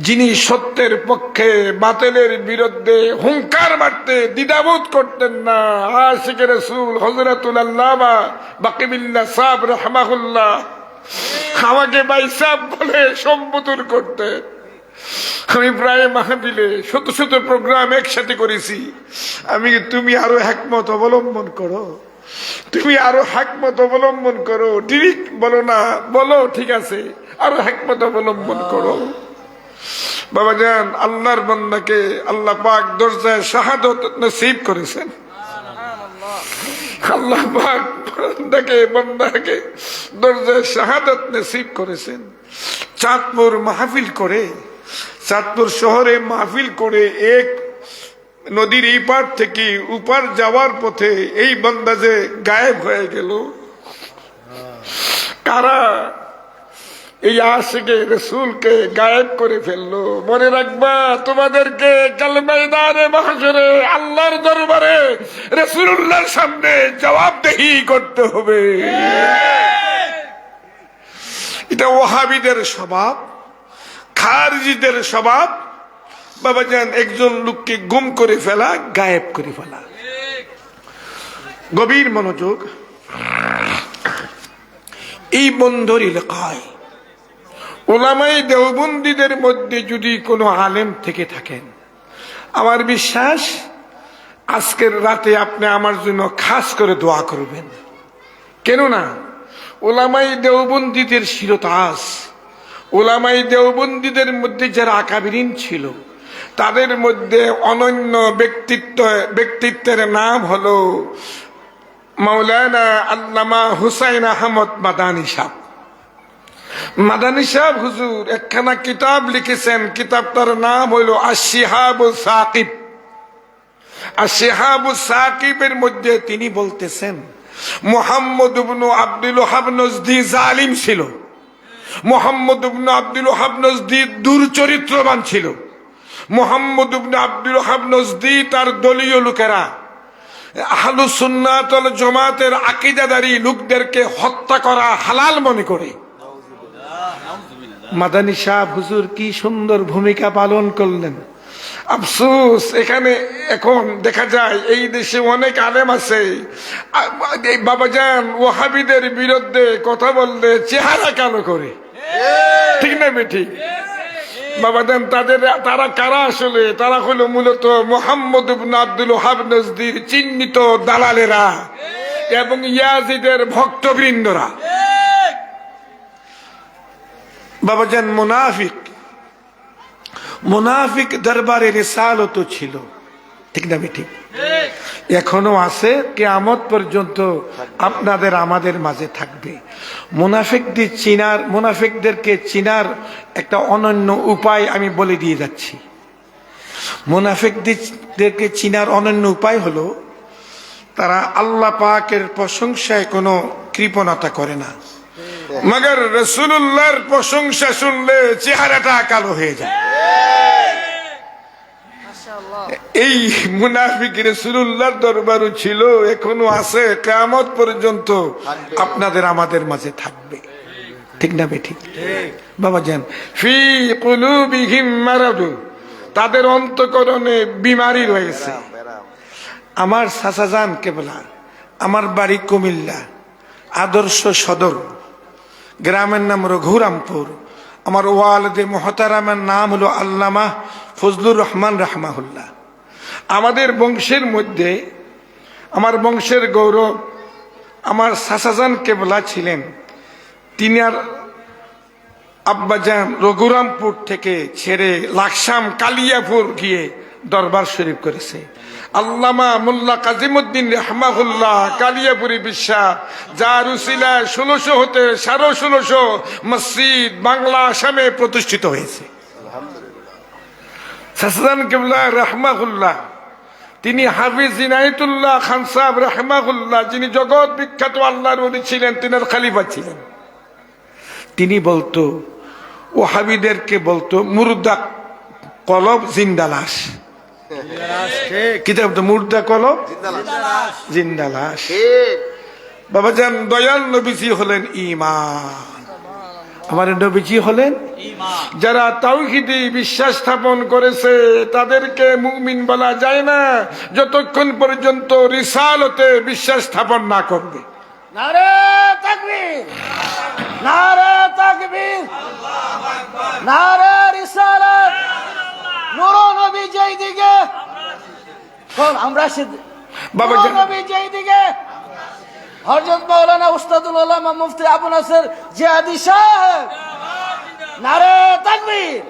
[SPEAKER 1] যিনি সত্যের পক্ষে বাতিলের বিরুদ্ধে হুঙ্কার মারতে দ্বিধাবোধ করতেন না। আশিকে রাসূল হযরতুল আল্লামা বাকিবিল্লাহ সাহেব রাহমাহুল্লাহ আমাকে ভাই সাহেব বলে সম্বোধন করতেন। আমি প্রায় মাহফিলে শত শত প্রোগ্রাম একসাথে করেছি। আমি তুমি আরো হিকমত অবলম্বন করো, তুমি আরো হিকমত অবলম্বন করো, ঠিক বলো না, বলো ঠিক আছে, আরো হিকমত অবলম্বন করো। বাবাজান, আল্লাহর বান্দাকে আল্লাহ পাক দরজায় শাহাদাত নসিব করেছেন। আল্লাহ পাক বান্দাকে দরজায় শাহাদাত নসিব করেছেন। চাঁদপুর মাহফিল করে, চাঁদপুর শহরে মাহফিল করে এক নদীর এই পার থেকে উপার যাওয়ার পথে এই বান্দা যে গায়েব হয়ে গেল, কারা? এই আশিকে রাসূলকে গায়েব করে ফেললো। মনে রাখবা, তোমাদেরকে কাল ময়দানে মাহশরে আল্লাহর দরবারে রাসূলুল্লাহর সামনে জবাবদেহি করতে হবে। এটা ওয়াহাবিদের স্বভাব, খারজিদের স্বভাব। বাবাজান, একজন লোককে গুম করে ফেলা, গায়েব করে ফেলা। গভীর মনোযোগ। এই বন্দর এলাকায় উলামায়ে দেওবন্দীদের মধ্যে যদি কোনো আলেম থেকে থাকেন, আমার বিশ্বাস আজকের রাতে আপনি আমার জন্য খাস করে দোয়া করবেন। কেননা উলামায়ে দেওবন্দীদের শিরতাজ, উলামায়ে দেওবন্দীদের মধ্যে যারা আকাবিরিন ছিল, তাদের মধ্যে অনন্য ব্যক্তিত্বের নাম হলো মাওলানা আল্লামা হুসাইন আহমদ মাদানী সাহেব। মাদানী সাহেব হুজুর একখানা কিতাব লিখেছেন, কিতাবটার নাম হইল আশ-শিহাবুস সাকিব। আশ-শিহাবুস সাকিবের মধ্যে তিনি বলতেছেন, মুহাম্মদ ইবনে আব্দুল ওয়াহাব নজদি জালিম ছিল, মুহাম্মদ ইবনে আব্দুল ওয়াহাব নজদি দুর্চরিত্রবান ছিল, মুহাম্মদ ইবনে আব্দুল ওয়াহাব নজদি তার দলীয় লোকেরা আহলুস সুন্নাত ওয়াল জামাতের আকীদাদারী লোকদেরকে হত্যা করা হালাল মনে করে। মাদানী সাহেব হুজুর কি সুন্দর ভূমিকা পালন করলেন। আফসোস, এখানে এখন দেখা যায় এই দেশে অনেক আলেম আছে, বাবাজান ওয়াহাবিদের বিরুদ্ধে কথা বললে চেহারা কালো করে। ঠিক না বেঠিক? বাবাজান, তারা কারা আসলে? তারা হলো মূলত মুহাম্মদ ইবনে আব্দুল ওয়াহাব নজদির চিহ্নিত দালালেরা এবং ইয়াজিদের ভক্তবৃন্দরা। বাবাজান, মুনাফিক দরবারে রিসালত ছিল। ঠিক না বেঠিক? এখনো আছে, কিয়ামত পর্যন্ত আপনাদের আমাদের মাঝে থাকবে। মুনাফিকদেরকে চিনার একটা অনন্য উপায় আমি বলে দিয়ে যাচ্ছি। মুনাফিকদেরকে চিনার অনন্য উপায় হলো, তারা আল্লাহ পাকের প্রশংসায় কোনো কৃপণতা করে না, মগর রাসূলুল্লাহর প্রশংসা শুনলে চেহারাটা কালো হয়ে যায়। এই মুনাফিক রাসূলুল্লাহর দরবারও ছিল, এখনো আছে, কিয়ামত পর্যন্ত আপনাদের আমাদের মাঝে থাকবে। ঠিক না বেঠিক? বাবা জান, ফি কুলুবিহিম মারাদ, তাদের অন্তঃকরণে বিমারি রয়েছে। আমার চাচাজান কেবলা, আমার বাড়ি কুমিল্লা, আদর্শ সদর, গ্রামের নাম রঘুরামপুর। আমার ওয়ালিদে মুহতারামের নাম হলো আল্লামা ফজলুর রহমান রাহমাহুল্লাহ। আমাদের বংশের মধ্যে, আমার বংশের গৌরব, আমার চাচাজান কেবলা ছিলেন। তিনি আর আব্বাজান রঘুরামপুর থেকে ছেড়ে লাকসাম কালিয়াপুর গিয়ে দরবার শরীফ করেছে। আল্লামা মোল্লা কাজিমুদ্দিন রাহমাহুল্লাহ কালিয়াপুরি বিশ্বাস, যার উসিলায় 1600 হতে 1650 মসজিদ বাংলা আসামে প্রতিষ্ঠিত হয়েছে। সাসদান কিবলা রাহমাহুল্লাহ, তিনি হাফিজ ইনায়েতুল্লাহ খান সাহেব রাহমাহুল্লাহ, যিনি জগৎ বিখ্যাত আল্লাহর ওলি ছিলেন, তিনার খলিফা ছিলেন। তিনি বলতো, ওহাবিদেরকে বলতো মুর্দা কলব জিন্দা লাশ। কিতাব তো মুর্দা কলব জিন্দা লাশ। বাবাজান, দয়াল নবীজি হলেন ঈমান, আমার নবীজি হলেন যারা তাওহীদে বিশ্বাস স্থাপন করেছে তাদেরকে মুমিন বলা যায় না যতক্ষণ পর্যন্ত রিসালতে বিশ্বাস স্থাপন না করবে।
[SPEAKER 2] নারে তাকবীর, নারে তাকবীর, নারে রিসালাত। নূর নবী যেই দিকে, আমরা
[SPEAKER 1] বাবা
[SPEAKER 2] নূর নবী যেই দিকে, হযরত মাওলানা উস্তাদুল উলামা মুফতি আবু নাসর জিয়াদি সাহেব, নারে তাকবীর।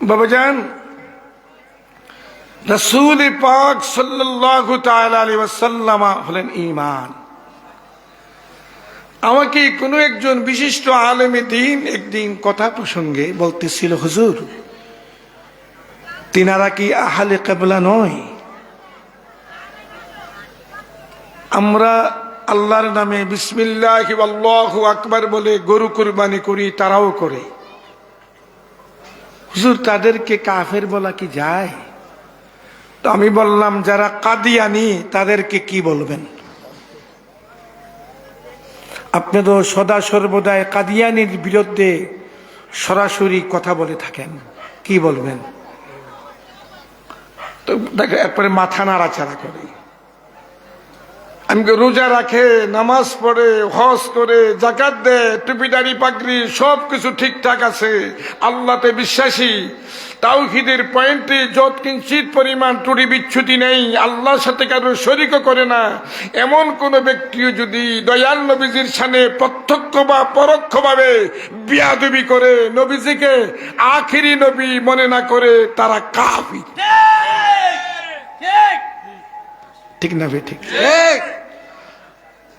[SPEAKER 1] বাবাজান, রাসূল পাক সাল্লাল্লাহু তাআলা আলাইহি ওয়াসাল্লাম হলেন ঈমান। আমাকে কোনো একজন বিশিষ্ট আলেমে দ্বীন একদিন কথা প্রসঙ্গে বলতেছিল, হুজুর তিনারা কি আহলে কিবলা নয়? আমরা আল্লাহর নামে বিসমিল্লাহি আল্লাহু আকবার বলে গরু কুরবানি করি, তারাও করে। হুজুর তাদেরকে কাফের বলা কি যায়? তো আমি বললাম, যারা কাদিয়ানি তাদেরকে কি বলবেন? আপনি তো সদা সর্বদাই কাদিয়ানির বিরুদ্ধে সরাসরি কথা বলে থাকেন, কি বলবেন? তো দেখো একবারে মাথা নাড়াচাড়া করে। আমি রোজা রাখে, নামাজ পড়ে, হজ করে, যাকাত দেয়, টুপিদারি পাগড়ি সব কিছু ঠিকঠাক আছে, আল্লাহতে বিশ্বাসী, তাওহীদের পয়েন্টে যত কিঞ্চিত পরিমাণ ত্রুটি বিচ্ছুতি নেই, আল্লাহর সাথে কারো শরীকও করে না, এমন কোন ব্যক্তিও যদি দয়াল নবীজির সামনে প্রত্যক্ষ বা পরোক্ষভাবে বিয়াদবি করে, নবীজিকে আখিরি নবী মনে না করে, তারা কাফির। ঠিক না বে? ঠিক।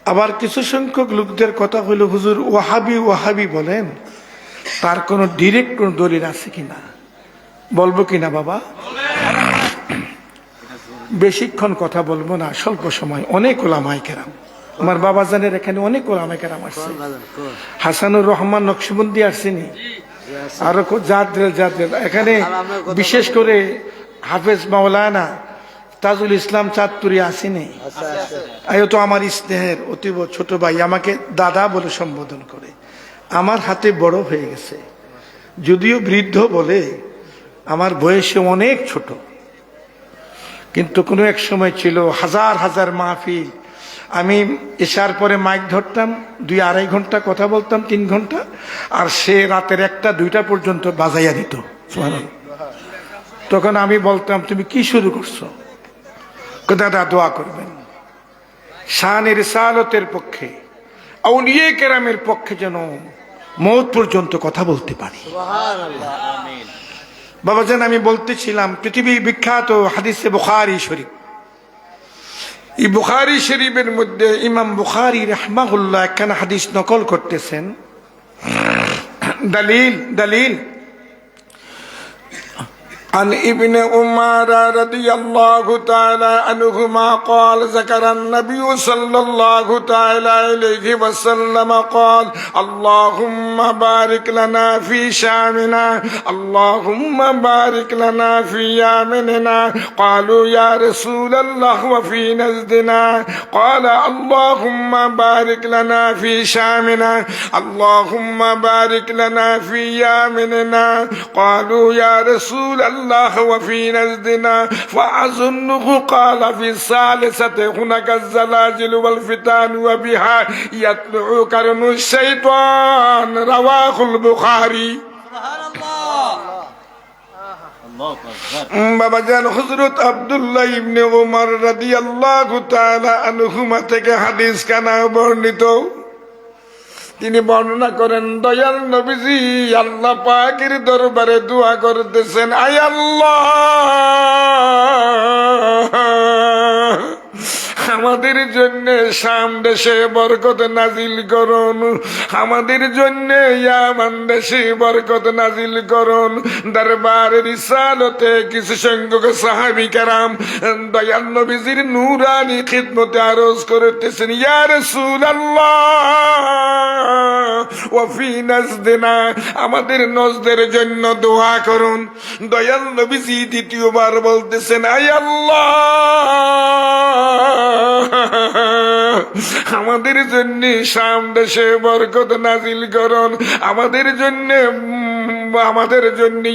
[SPEAKER 1] আবার কিছু সংখ্যক লোকদের কথা হইল, হুজুর ওয়াহাবি ওয়াহাবি বলেন, তার কোন ডিরেক্ট কোন দলিল আছে কিনা? বলবো কিনা বাবা? বেশিক্ষণ কথা বলবো না, স্বল্প সময়। অনেক ওলামায়ে কেরাম, আমার বাবা জানের এখানে অনেক ওলামায়ে কেরাম আসছে। হাসানুর রহমান নকশবন্দি আসছেনি, আরো জাদ্রেল এখানে, বিশেষ করে হাফেজ মাওলানা তাজুল ইসলাম চাঁদপুরি আসেনি। আয়ো তো আমার স্নেহের অতীব ছোট ভাই, আমাকে দাদা বলে সম্বোধন করে। আমার হাতে বড় হয়ে গেছে, যদিও বৃদ্ধ বলে, আমার বয়সে অনেক ছোট, কিন্তু কোনো এক সময় ছিল হাজার হাজার মাহফিল। আমি এশার পরে মাইক ধরতাম, 2-2.5 ঘন্টা কথা বলতাম, 3 ঘন্টা, আর সে রাতের 1টা-2টা পর্যন্ত বাজাইয়া দিত। তখন আমি বলতাম, তুমি কি শুরু করছো? দাদা দোয়া করবেন, শানে রিসালতের পক্ষে, আউলিয়া কেরামের পক্ষে যেন মওত পর্যন্ত কথা বলতে পারি। বাবাজান, আমি বলতেছিলাম, পৃথিবী বিখ্যাত হাদিসে বুখারী শরীফ, এই বুখারী শরীফের মধ্যে ইমাম বুখারী রাহমাহুল্লাহ একখানা হাদিস নকল করতেছেন। দলিল
[SPEAKER 3] عن ابن عمر رضي الله تعالى عنهما قال ذكر النبي صلى الله تعالى عليه وسلم قال اللهم بارك لنا في شامنا اللهم بارك لنا في يمننا قالوا يا رسول الله وفي نزدنا قال اللهم بارك لنا في شامنا اللهم بارك لنا في يمننا قالوا يا رسول الله وفي نزدنا فأظنه قال في الثالثة هناك الزلازل والفتن وبها يطلع قرن الشيطان رواه البخاري বাবা জান হযরত আব্দুল্লাহ ইবনে উমর রাদিয়াল্লাহু তাআলা আনহুমা থেকে হাদিস কানা বর্ণিত তিনি বর্ণনা করেন দয়াল নবীজি আল্লাহ পাকের দরবারে দোয়া করতেছেন আয় আল্লাহ আমাদের জন্য শাম দেশে বরকত নাজিল করুন আমাদের জন্য ইয়ামান দেশে বরকত নাজিল করুন দরবারের রিসালতে কিছু সংখ্যক সাহাবী কেরাম দয়াল নবীজির নূরানি খিদমতে আরজ করতেছেন ইয়া রাসূলুল্লাহ ওয়া ফি নাজদিনা আমাদের নজদের জন্য দোয়া করুন দয়াল নবীজি দ্বিতীয়বার বলতেছেন আয় আল্লাহ আমাদের জন্য শাম দেশে বরকত নাজিল করুন আমাদের জন্য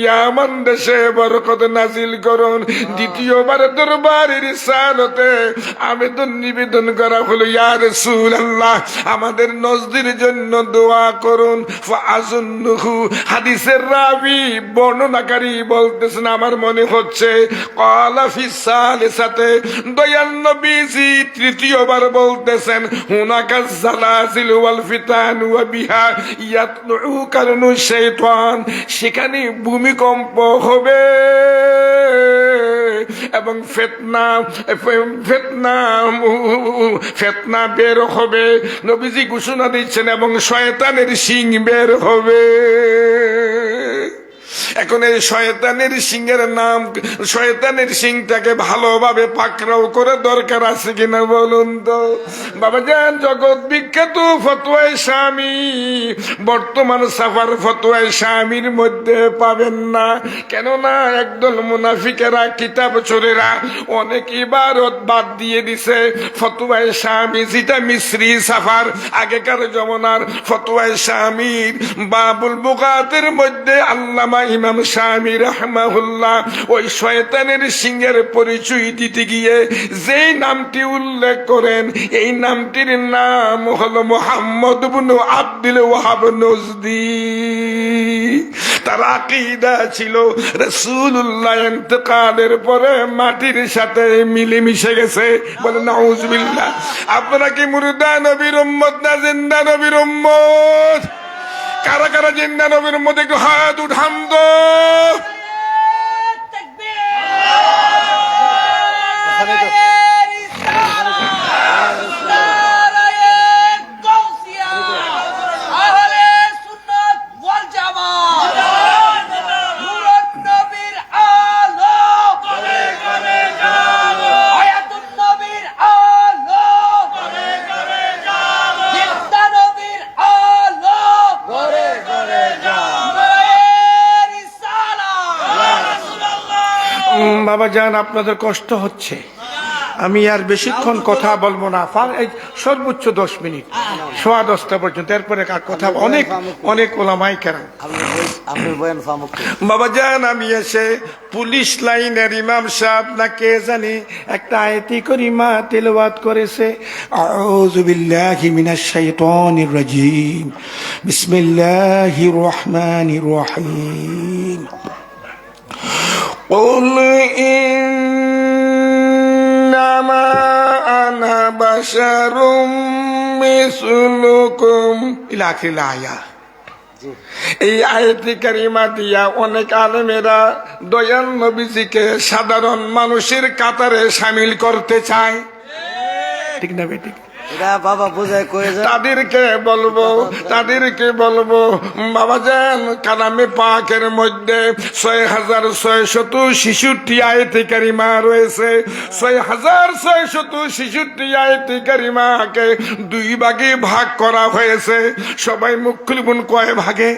[SPEAKER 3] ইয়ামান দেশে বরকত নাজিল করুন দ্বিতীয়বার দরবারের রিসালতে আবেদন নিবেদন করা হলো ইয়া রাসূলুল্লাহ আমাদের নজদের জন্য দোয়া করুন ফাআযুন্নুহু হাদিসের রাবী বর্ণনাকারী বলতেছেন আমার মনে হচ্ছে ক্বালা ফিস সালিসাতে দয়াল নবীজি তৃতীয়বার বলতেছেন হুনাকা জালাজিল ওয়াল ফিতান ওয়া বিহা ইয়াতলু কারনু শাইতান সেখানে ভূমিকম্প হবে এবং ফিতনা বের হবে নবীজি ঘোষণা দিচ্ছেন এবং শয়তানের শিং বের হবে এখন এই শয়তানের সিংহের নাম শয়তানের সিংটাকে ভালোভাবে পাকড়াও করে দরকার আছে কিনা বলুন তো বাবা জান জগৎ বিখ্যাত ফতোয়া শামী বর্তমান সাফার ফতোয়া শামীর মধ্যে পাবেন না কেননা একদল মুনাফিকেরা কিতাব চোরেরা অনেক ইবাদত বাদ দিয়ে দিছে ফতোয়া শামী যেটা মিসরি সাফার আগেকার জমানার ফতোয়া শামীর বাবুল বুগাতের মধ্যে আল্লামা ইমাম শামী রাহমাহুল্লাহ ওই শয়তানের সিংহের পরিচয় দিতে গিয়ে যেই নামটি উল্লেখ করেন এই নামটির নাম হলো মুহাম্মদ ইবনে আব্দুল ওয়াহাব নজদি তার আকীদা ছিল রাসূলুল্লাহ ইন্তেকালের পরে মাটির সাথে মিলেমিশে গেছে বলে নাউজুবিল্লাহ আপনারা কি মুর্দা নবীর উম্মত না জিন্দা নবীর উম্মত কারা কারা জিন্দা নবীর মধ্যে একটু হাত উঠান তো
[SPEAKER 1] বাবা জান আপনাদের কষ্ট হচ্ছে আমি আর বেশিক্ষণ কথা বলবো না সর্বোচ্চ 10 মিনিট 10:15 পর্যন্ত এরপরে কথা অনেক অনেক ওলামায়ে কেরাম বাবা জান আমি এসে পুলিশ লাইনের ইমাম সাহেব না কে জানি একটা আয়াতি করিমা তেলাওয়াত করেছে আউযু বিল্লাহি মিনাশ শাইতানির রাজিম বিসমিল্লাহির রহমানির রহিম قل إنما أنا بشر مثلكم إلى آخر الآية এই আয়াতি কারিমা দিয়া অনেক আলেমেরা দয়াল নবীজিকে সাধারণ মানুষের কাতারে শামিল করতে চায় ঠিক না বেঠিক
[SPEAKER 2] এটা বাবা বোঝায় কয়ে যায়।
[SPEAKER 3] তাদেরকে বলবো বাবাজান, কালামে পাকের মধ্যে 6666 আয়াতে কারিমা রয়েছে। 6666 আয়াতে কারিমাকে 2 ভাগে ভাগ করা হয়েছে। সবাই মুখ খুলুন, কয় ভাগে?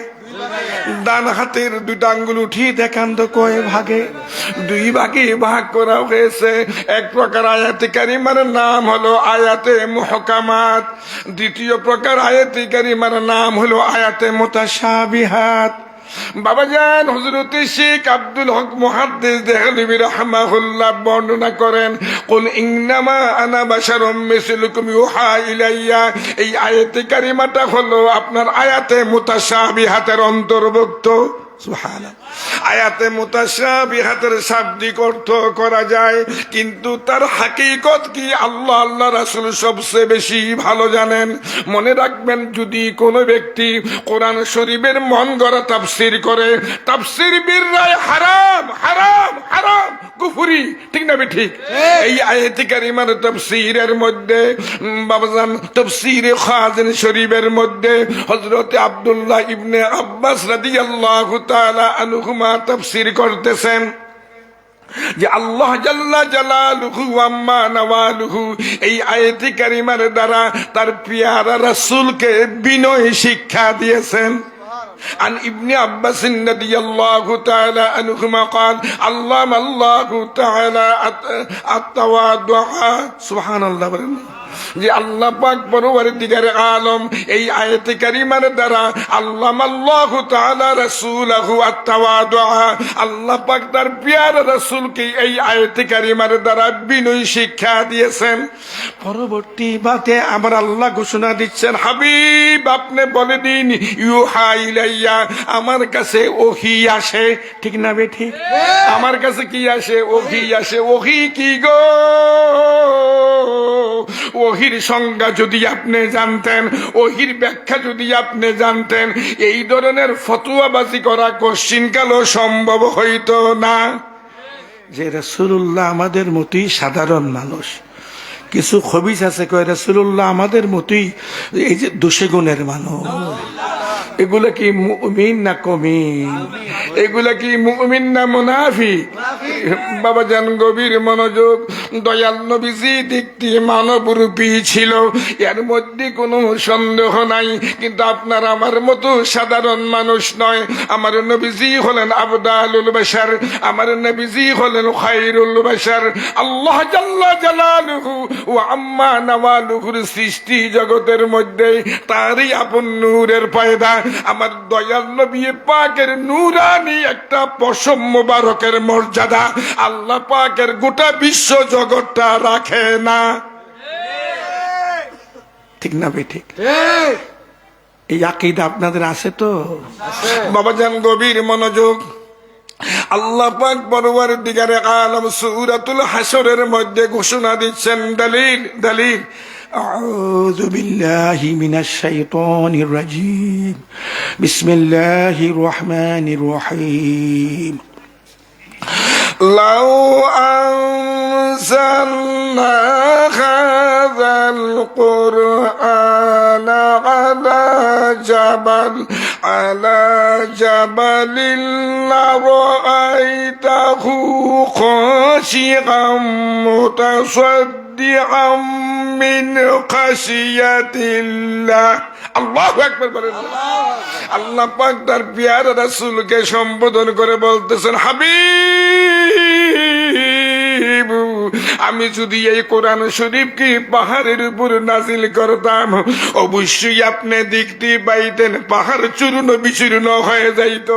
[SPEAKER 3] ডান হাতের 2টা আঙ্গুল উঠিয়ে দেখান তো কয় ভাগে? 2 ভাগে ভাগ করা হয়েছে। এক প্রকার আয়াতে কারিমার নাম হলো আয়াতে মুহকামাত, দ্বিতীয় প্রকার আয়াতে কারিমার নাম হলো আয়াতে মুতাশাবিহাত। বাবাজান হযরত শেখ আব্দুল হক মুহাদ্দিস দেহলভী রাহমাহুল্লাহ বর্ণনা করেন, কুল ইন্নামা আনা বাশারুম মিসলুকুম ইউহা ইলাইয়া। এই আয়াতে কারিমাটা হলো আপনার আয়াতে মুতাশাবিহাতের অন্তর্ভুক্ত। সুবহানাল্লাহ। আয়াতে মুতাশাবিহাতের শাব্দিক অর্থ করা যায়, কিন্তু তার হাকিকত কি আল্লাহ রাসূল সবচেয়ে বেশি ভালো জানেন। মনে রাখবেন, যদি কোনো ব্যক্তি কোরআন শরীফের মন গড়া তাফসীর করে, তাফসীর বিররায় হারাম হারাম হারাম কুফরি, ঠিক না ঠিক? এই আয়াতে কারিমার তাফসীরের মধ্যে বাবাজান, তাফসীরে খাজিন শরীফের মধ্যে হযরত আব্দুল্লাহ ইবনে আব্বাস রাদিয়াল্লাহু তাআলা আনহুমা তাফসীর করতেছেন যে আল্লাহ জাল্লা জালালুহু আম্মা নওয়ালুহু এই আয়াতে কারিমার দ্বারা তার পিয়ারা রাসূলকে বিনয় শিক্ষা দিয়েছেন। عن ابن عباس رضي الله تعالى عنهما قال علم الله تعالى التواضع سبحان الله যে আল্লাহ পাক পরওয়ারদিগারে আলম এই আয়াতে কারিমার দ্বারা আল্লামাল্লাহু তাআলা রাসূলহু আত-তাওয়াদু, আল্লাহ পাক তার প্রিয় রাসূলকে এই আয়াতে কারিমার দ্বারা বিনয় শিক্ষা দিয়েছেন। পরবর্তী বাতে আমার আল্লাহ ঘোষণা দিচ্ছেন, হাবিব আপনি বলে দিন ইউহা ইলাইয়া, আমার কাছে ওহী আসে, ঠিক না ঠিক? আমার কাছে কি আসে? ওহী আসে। ওহী কি গো? ওহির সংজ্ঞা যদি আপনি জানতেন, ওহির ব্যাখ্যা যদি আপনি জানতেন, এই ধরনের ফতোয়াবাজি করা কোশ্চিনকালও সম্ভব হইত না। যে রাসূলুল্লাহ আমাদের মতোই সাধারণ মানুষ, কিছু খবিস আছে কয় রাসূলুল্লাহ আমাদের মতোই এই যে দোষে গুণের মানুষ। এগুলা কি মুমিন না কমিন? এগুলা কি মুমিন না মুনাফিক? বাবা জান গভীর মনোযোগ। দয়াল নবীজি দেখতে মানবরূপী ছিল, এর মধ্যে কোনো সন্দেহ নাই, কিন্তু আপনার আমার মতো সাধারণ মানুষ নয়। আমার নবীজি হলেন আফদালুল বাশার, আমার নবীজি হলেন খায়রুল বাশার। আল্লাহ জাল্লা জালালুহু ওয়া আম্মা নওয়ালুহুর সৃষ্টি জগতের মধ্যে তারই আপন নূরের পয়দা। আমার দয়াল নবী পাকের নূরানি একটা পশম মোবারকের মর্যাদা আল্লাহ পাকের গোটা বিশ্ব জগৎটা রাখে না, ঠিক না ভাই? ঠিক। এই আকীদা আপনাদের আছে তো? বাবাজান গভীর মনোযোগ। আল্লাহ পাক পরওয়ারদিগারে আলম সূরাতুল হাশরের মধ্যে ঘোষণা দিচ্ছেন, দলিল দলিল أعوذ بالله من الشيطان الرجيم بسم الله الرحمن الرحيم لو أنزلنا هذا القرآن على جبل لرأيته خاشعا متصدعا من خشية الله। আল্লাহু আকবার বলেন। আল্লাহ পাক তার প্রিয় রাসূলকে সম্বোধন করে বলতেছেন, হাবিব আমি যদি এই কোরআন শরীফকে পাহাড়ের উপর নাজিল করতাম, অবশ্যই আপনি দেখতে পাইতেন পাহাড় চূর্ণ বিচূর্ণ হয়ে যাইত।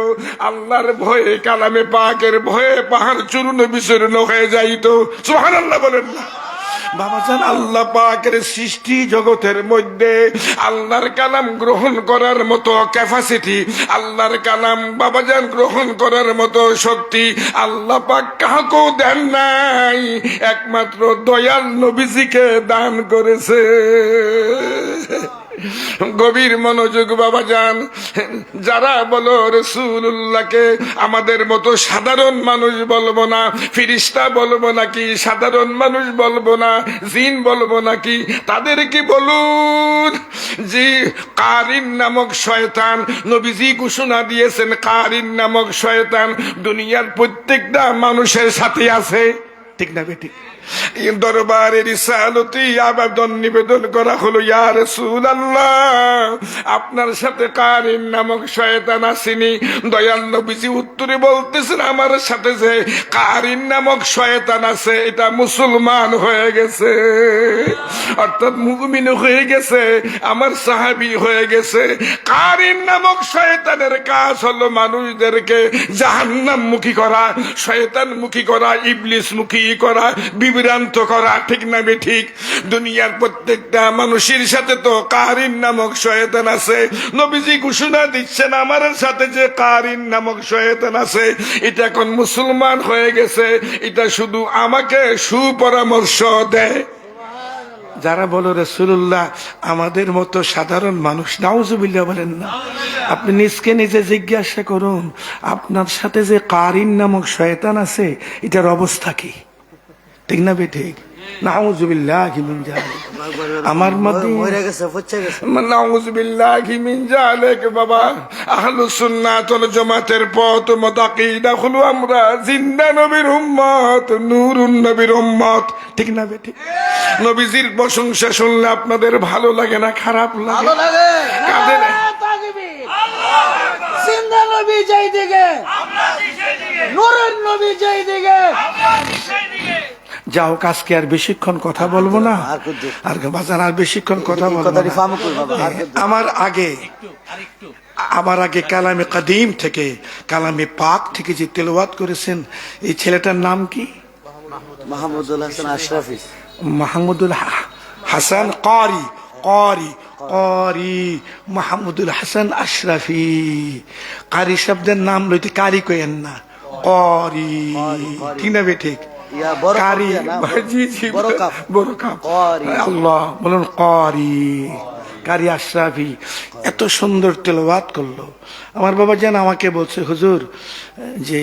[SPEAKER 3] আল্লাহর ভয়ে, কালামে পাকের ভয়ে পাহাড় চূর্ণ বিচূর্ণ হয়ে যাইত। সুবহানাল্লাহ বলেন না? বাবাজান আল্লাহ পাকের সৃষ্টি জগতের মধ্যে আল্লাহর কালাম গ্রহণ করার মতো ক্যাপাসিটি, আল্লাহর কালাম বাবাজান গ্রহণ করার মতো শক্তি আল্লাহ পাক কাউকেও দেন নাই, একমাত্র দয়াল নবীজিকে দান করেছে। গভীর মনোযোগ বাবা যান। যারা বলো রাসূলুল্লাহকে আমাদের মতো সাধারণ মানুষ বলবো না, ফেরেশতা বলবো নাকি, সাধারণ মানুষ বলবো না, জিন বলবো নাকি, তাদেরকে বলুন যে কারিন নামক শয়তান, নবীজি ঘোষণা দিয়েছেন কারিন নামক শয়তান দুনিয়ার প্রত্যেকটা মানুষের সাথে আছে। ঠিক না বেটি? দরবারে রিসালতি আবেদন নিবেদন করা হলো, ইয়া রাসূলুল্লাহ আপনার সাথে কারিন নামক শয়তান আসেনি? দয়াল নবীজি উত্তরে বলতেছেন আমার সাথে যে কারিন নামক শয়তান আছে এটা মুসলমান হয়ে গেছে, অর্থাৎ মুমিন হয়ে গেছে, আমার সাহাবী হয়ে গেছে। কারিন নামক শয়তানের কাজ হলো মানুষদেরকে জাহান্নামমুখী করা, শয়তানমুখী করা, ইবলিসমুখী করা, বিভ্রান্ত করা। ঠিক না বে ঠিক? দুনিয়ার প্রত্যেকটা মানুষের সাথে তো কারিন নামক শয়তান আছে। নবীজি ঘোষণা দিচ্ছেন আমার সাথে যে কারিন নামক শয়তান আছে এটা এখন মুসলমান হয়ে গেছে। এটা শুধু আমাকে সুপরামর্শ দেয়।
[SPEAKER 1] যারা বলো রাসূলুল্লাহ আমাদের মতো সাধারণ মানুষ, নাউজুবিল্লাহ বলেন না। আপনি নিজকে নিজে জিজ্ঞাসা করুন, আপনার সাথে যে কারিন নামক শয়তান আছে এটার অবস্থা কি? ঠিক না বে ঠিক? নাউজুবিল্লাহি মিন যালিক। আমার মধ্যে
[SPEAKER 3] নাউজুবিল্লাহি মিন যালিক। বাবা আহলুস সুন্নাত ওয়াল জামাতের পথ মুতাকিদা হলো আমরা জিন্দা নবীর উম্মত, নূরুন নবীর উম্মত। ঠিক না বে ঠিক? নবীজির প্রশংসা শুনলে আপনাদের ভালো লাগে না খারাপ লাগে?
[SPEAKER 2] ভালো লাগে।
[SPEAKER 3] কাদের?
[SPEAKER 2] নারায়ে তাকবীর। জিন্দা নবী যেই দিকে, নূরের নবী যেই দিকে।
[SPEAKER 1] যাও আজকে আর বেশিক্ষণ কথা বলবো না, আর বাজার আর বেশিক্ষণ কথা বলবো না। আমার আগে কালামে কাদিম থেকে, কালামে পাক থেকে যে তেলাওয়াত করেছেন এই ছেলেটার নাম কি?
[SPEAKER 2] মাহমুদুল হাসান আশরাফি।
[SPEAKER 1] মাহমুদুল হাসান কারি, কারি কারি মাহমুদুল হাসান আশরাফি। কারি শব্দের নাম লইতে কারি কইেন না, কারি। ঠিক না বে ঠিক? কারি, জি জি, বড় কাপ। আল্লাহ বলুন কারি, কারি আশরাফি এত সুন্দর তেলাওয়াত করলো। আমার বাবা জান আমাকে বলছে হুজুর যে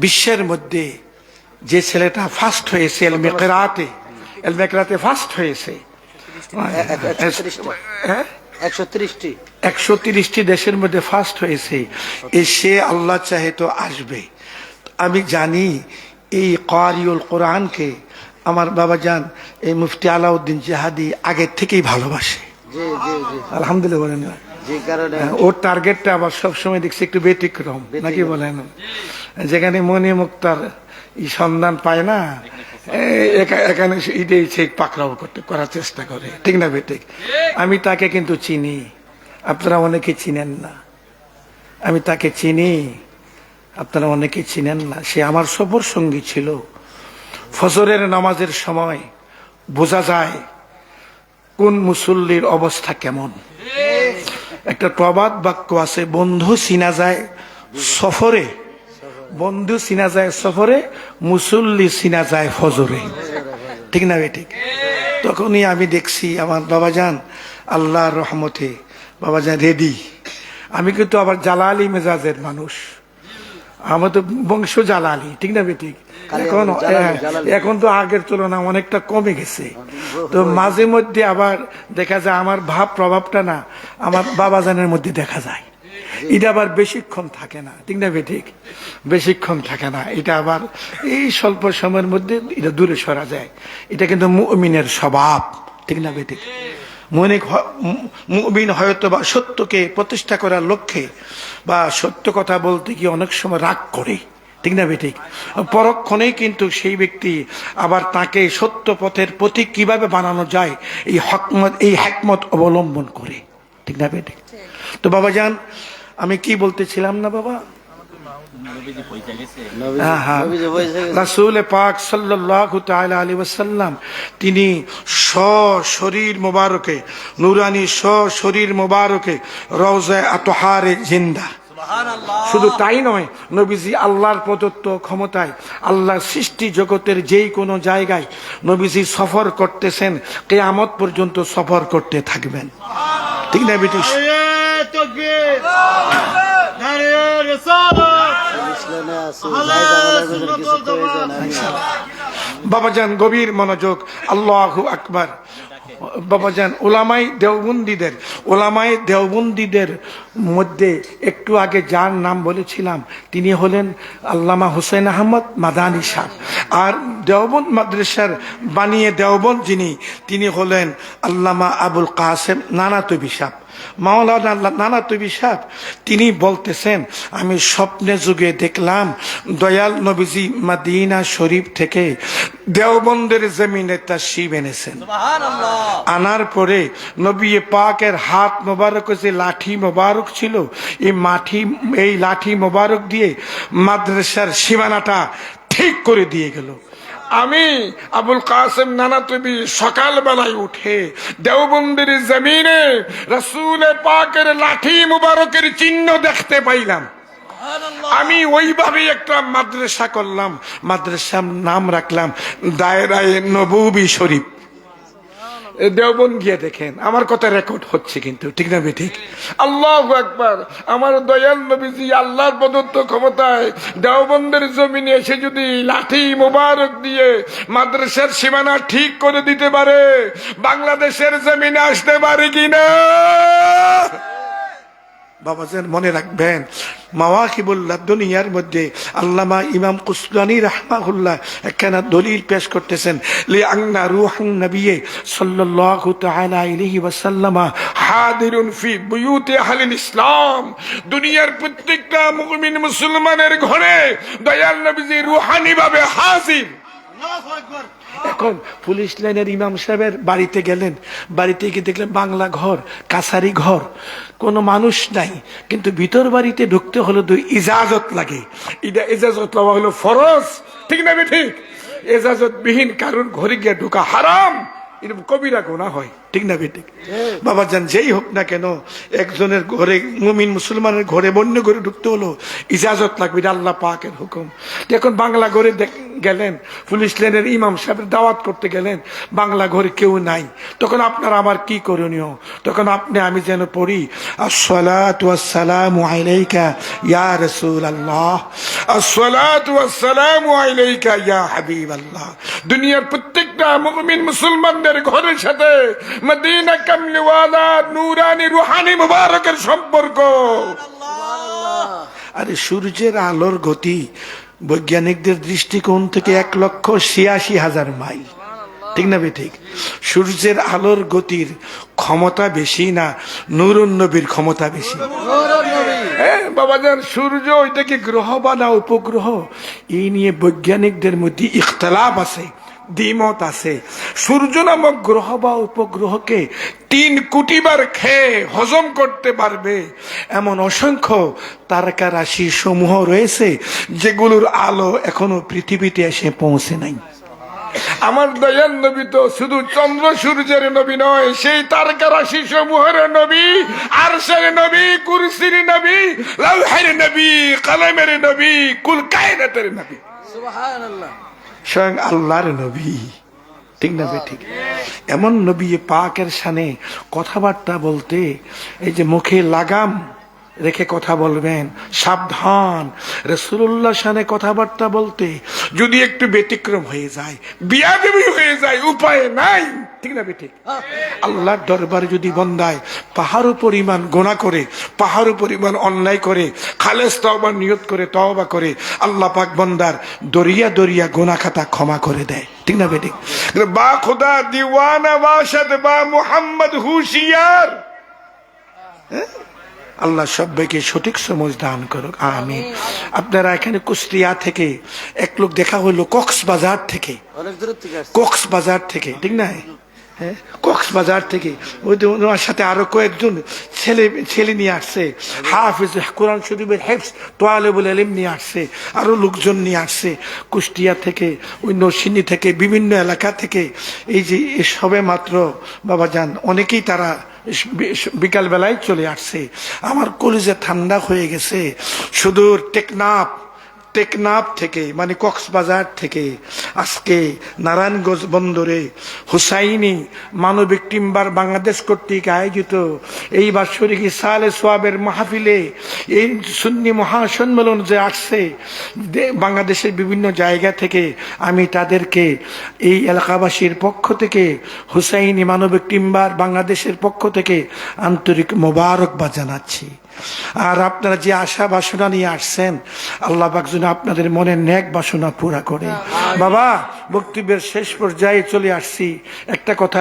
[SPEAKER 1] বিশ্বের মধ্যে যে ছেলেটা ফার্স্ট হয়েছে এলমে কেরাতে ফার্স্ট হয়েছে 130টি দেশের মধ্যে ফার্স্ট হয়েছে, সে আল্লাহ চাহে তো আসবে। আমি জানি এই কারিউল কোরআনকে আমার বাবা জান এই মুফতি আলাউদ্দিন জিহাদি আগের থেকেই ভালোবাসে। আলহামদুলিল্লাহ বলেন না? ওর টার্গেটটা আবার সবসময় দেখছি একটু ব্যতিক্রম, নাকি বলেন? যেখানে মনি মুক্তার সন্ধান পায় না এখানে ইডেই ঠিক পাকড়াও করার চেষ্টা করে। ঠিক না বেঠিক? আমি তাকে কিন্তু চিনি, আপনারা অনেকে চিনেন না। আমি তাকে চিনি, আপনারা অনেকে চিনেন না। সে আমার সফর সঙ্গী ছিল। ফজরের নামাজের সময় বোঝা যায় কোন মুসল্লির অবস্থা কেমন। একটা প্রবাদ বাক্য আছে, বন্ধু চিনা যায় সফরে, বন্ধু চিনা যায় সফরে, মুসল্লি চিনা যায় ফজরে। ঠিক না বেঠিক? তখনই আমি দেখছি আমার বাবাজান আল্লাহর রহমতে বাবাজান রেডি। আমি কিন্তু আবার জালালি মেজাজের মানুষ, আমার তো বংশ জালালি। ঠিক না বেঠিক? এখন তো আগের তুলনা অনেকটা কমে গেছে। তো মাঝে মধ্যে আবার দেখা যায় আমার ভাব প্রভাবটা না আমার বাবাজানের মধ্যে দেখা যায়। এটা আবার বেশিক্ষণ থাকে না। ঠিক না বেঠিক? বেশিক্ষণ থাকে না, এটা আবার এই স্বল্প সময়ের মধ্যে এটা দূরে সরা যায়। এটা কিন্তু মুমিনের স্বভাব। ঠিক না বেঠিক? মুমিন হয়তো বা সত্যকে প্রতিষ্ঠা করার লক্ষ্যে বা সত্য কথা বলতে গিয়ে অনেক সময় রাগ করে। ঠিক না বেঠিক? পরক্ষণেই কিন্তু সেই ব্যক্তি আবার তাকে সত্য পথের প্রতীক কিভাবে বানানো যায় এই হিকমত অবলম্বন করে। ঠিক না বেঠিক? তো বাবা জান আমি কি বলতেছিলাম না বাবা? রাসূল পাক সাল্লাল্লাহু তাআলা আলাইহি ওয়াসাল্লাম তিনি শরীর মোবারকে, নুরানি শরীর মোবারকে রওজা আতহারে জিন্দা। শুধু তাই নয়, নবীজি আল্লাহর প্রদত্ত ক্ষমতায় আল্লাহর সৃষ্টি জগতের যেই কোনো জায়গায় নবীজি সফর করতেছেন, কিয়ামত পর্যন্ত সফর করতে থাকবেন। ঠিক না বেটি? বাবাজান গভীর মনোযোগ, আল্লাহু আকবার। বাবাজান ওলামাই দেওবন্দীদের মধ্যে একটু আগে যার নাম বলেছিলাম তিনি হলেন আল্লামা হুসেন আহমদ মাদানী সাহেব। আর দেওবন্দ মাদ্রাসার বানিয়ে দেওবন্দ তিনি হলেন আল্লামা আবুল কাসেম নানাতবি সাহেব। মাওলানা নানাতবি সাহেব তিনি বলতেছেন, আমি স্বপ্নে যুগে দেখলাম দয়াল নবীজি মদিনা শরীফ থেকে দেওবন্দের জমিনে তাশরীফ এনেছেন। আনার পরে নবী পাকের হাত মোবারক যে লাঠি মোবারক ছিল, এই লাঠি মোবারক দিয়ে মাদ্রাসার সীমানাটা ঠিক করে দিয়ে গেল। আমি আবুল কাসেম নানাতবি সকালবেলায় উঠে দেওবন্দের জমিনে রাসূল পাকের লাঠি মুবারকের চিহ্ন দেখতে পাইলাম। আমি ওইভাবে একটা মাদ্রাসা করলাম, মাদ্রাসার নাম রাখলাম দায়রায়ে নববী শরীফ। দেওবন্দ গিয়ে দেখেন, আমার কথা রেকর্ড হচ্ছে কিন্তু, ঠিক না ঠিক? আল্লাহু আকবার। আমার দয়াল নবীজি আল্লাহর প্রদত্ত ক্ষমতায় দেওবন্দের জমিনে এসে যদি লাঠি মোবারক দিয়ে মাদ্রাসার সীমানা ঠিক করে দিতে পারে, বাংলাদেশের জমিনে আসতে পারে কিনা? বাবাজান মনে রাখবেন, মাওয়াকিবুল লাদুনিয়ার মধ্যে আল্লামা ইমাম কুসলানী রাহমাহুল্লাহ একখানা দলিল পেশ করতেছেন, লিআন্না রূহান নবী সাল্লাল্লাহু তাআলা আলাইহি ওয়াসাল্লাম হাদিরুন ফি বুয়ুতি আহলিল ইসলাম। দুনিয়ার প্রত্যেকটা মুমিন মুসলমানের ঘরে দয়াল নবীজি রূহানি ভাবে হাজির। আল্লাহু আকবার। এখন পুলিশ লাইনের ইমাম সাহেবের বাড়িতে গেলেন, বাড়িতে গিয়ে দেখলেন বাংলা ঘর, কাছারি ঘর, কোনো মানুষ নাই, কিন্তু ভিতর বাড়িতে ঢুকতে হলো ইজাজত লাগে। ইজাজত লওয়া হলো ফরজ, ঠিক না ঠিক? এজাজত বিহীন কারণ ঘরে গিয়ে ঢুকা হারাম, এরকম কবিরা গুনাহ হয়, ঠিক না বেঠিক? বাবাজান যেই হোক না কেন, একজনের ঘরে মুমিন মুসলমানের ঘরে বন্য করে ঢুকতে হলো ইজাজত লাগবে, এটা আল্লাহ পাকের হুকুম। এখন বাংলা ঘরে গেলেন, পুলিশ লাইনের ইমাম সাহেবের দাওয়াত করতে গেলেন, বাংলা ঘরে কেউ নাই, তখন আপনার আমার কি করণীয়? তখন আপনি আমি যেন পড়ি আসসালাতু ওয়াসসালামু আলাইকা ইয়া রাসূলুল্লাহ, আসসালাতু ওয়াসসালামু আলাইকা ইয়া হাবিবাল্লাহ। দুনিয়ার প্রত্যেকটা মুমিন মুসলমানদের ঘরের সাথে মদিনা কামলিওয়ালা নূরানি রুহানি মুবারকের সম্পর্ক। আরে সূর্যের আলোর গতি বৈজ্ঞানিকদের দৃষ্টিকোণ থেকে 1,86,000 মাইল, ঠিক না ঠিক? সূর্যের আলোর গতির ক্ষমতা বেশি না নূরুন নবীর ক্ষমতা বেশি? হ্যাঁ বাবাজান, সূর্য ওইটা কি গ্রহ বা না উপগ্রহ, এই নিয়ে বৈজ্ঞানিকদের মধ্যে ইখতিলাফ আছে, দ্বিমত আছে। সূর্য নামক গ্রহ বা উপগ্রহকে 3 কোটি বার খেয়ে হজম করতে পারবে এমন অসংখ্য তারকা রাশি সমূহ রয়েছে যেগুলোর আলো এখনো পৃথিবীতে এসে পৌঁছে নাই। আমার দয়াল নবী তো শুধু চন্দ্র সূর্যের নবী নয়, সেই তারকা রাশি সমূহের নবী, আরশের নবী, কুরসির নবী, লাউহের নবী, কলমের নবী, কুল কায়নাতের নবী, সুবহানাল্লাহ, স্বয়ং আল্লাহর নবী, ঠিক না ঠিক? এমন নবী পাকের শানে কথাবার্তা বলতে, এই যে মুখে লাগাম রেখে কথা বলবেন, সাবধান। রাসূলুল্লাহ শানে কথাবার্তা বলতে যদি একটু ব্যতিক্রম হয়ে যায়, বিয়াদবি হয়ে যায়, উপায় নাই, ঠিক না ঠিক? আল্লাহর দরবারে যদি বন্দায় পাহাড় পরিমাণ গুনাহ করে, পাহাড় পরিমাণ অন্যায় করে, খালেস তওবার নিয়ত করে তওবা করে, আল্লাহ পাক বন্দার দরিয়া দরিয়া গুনাহ খাতা ক্ষমা করে দেয়, ঠিক না ঠিক? বা খুদা দিওয়ানা বাশাদ বা মুহাম্মদ হুশিয়ার। আল্লাহ সবাইকে সঠিক সমঝ দান করুক, আমিন। আপনারা এখানে কুষ্টিয়া থেকে এক লোক দেখা হইলো কক্সবাজার থেকে, কক্সবাজার থেকে, ঠিক না? হ্যাঁ, কক্সবাজার থেকে ওনার সাথে আরো কয়েকজন ছেলে নিয়ে আসছে, হাফিজ কোরআন শরীফের হেফজ তোয়ালেবুল ইলম নিয়ে আসছে, আরো লোকজন নিয়ে আসছে কুষ্টিয়া থেকে, ওই নরসিংদী থেকে, বিভিন্ন এলাকা থেকে। এই যে সবে মাত্র বাবাজান অনেকেই তারা বিকাল বেলায় চলে আসছে। আমার কলিজা ঠান্ডা হয়ে গেছে। সুদূর টেকনাফ থেকে, মানে কক্সবাজার থেকে আজকে নারায়ণগঞ্জ বন্দরে হুসাইনি মানবিক টিম্বার বাংলাদেশ কর্তৃক আয়োজিত এই বাৎসরিক ইসালে সোয়াবের মাহফিলে এই সুন্নি মহাসম্মেলন যে আসছে বাংলাদেশের বিভিন্ন জায়গা থেকে, আমি তাদেরকে এই এলাকাবাসীর পক্ষ থেকে, হুসাইনি মানবিক টিম্বার বাংলাদেশের পক্ষ থেকে আন্তরিক মোবারকবাদ জানাচ্ছি। আর আপনারা যে আশা বাসনা নিয়ে আসছেন, আল্লাহ পাক যেন আপনাদের মনের নেক বাসনা পুরা করে। বাবা, বক্তব্যের শেষ পর্যায়ে চলে আসছি, একটা কথা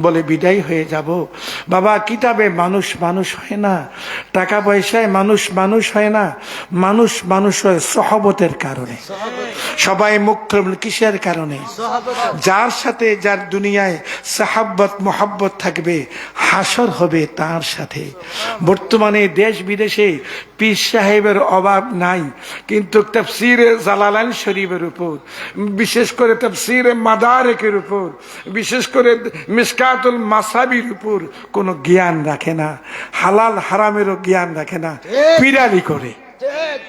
[SPEAKER 1] বলে বিদায় হয়ে যাব। বাবা, কিতাবে মানুষ মানুষ হয় না, টাকা পয়সায় মানুষ মানুষ হয় না, মানুষ মানুষ হয় সহবতের কারণে। সবাই মুখ্য কিসের কারণে? যার সাথে যার দুনিয়ায় সাহাব্বত মোহাব্বত থাকবে, হাসর হবে তার সাথে। বর্তমানে দেশ বিদেশে পীর সাহেবের অভাব নাই, কিন্তু তাফসিরে জালালাইন শরীফের উপর, বিশেষ করে তাফসিরে মাদারিকের উপর, বিশেষ করে মিশকাতুল মাসাবির উপর কোনো জ্ঞান রাখে না, হালাল হারামেরও জ্ঞান রাখে না, পিরালি করে।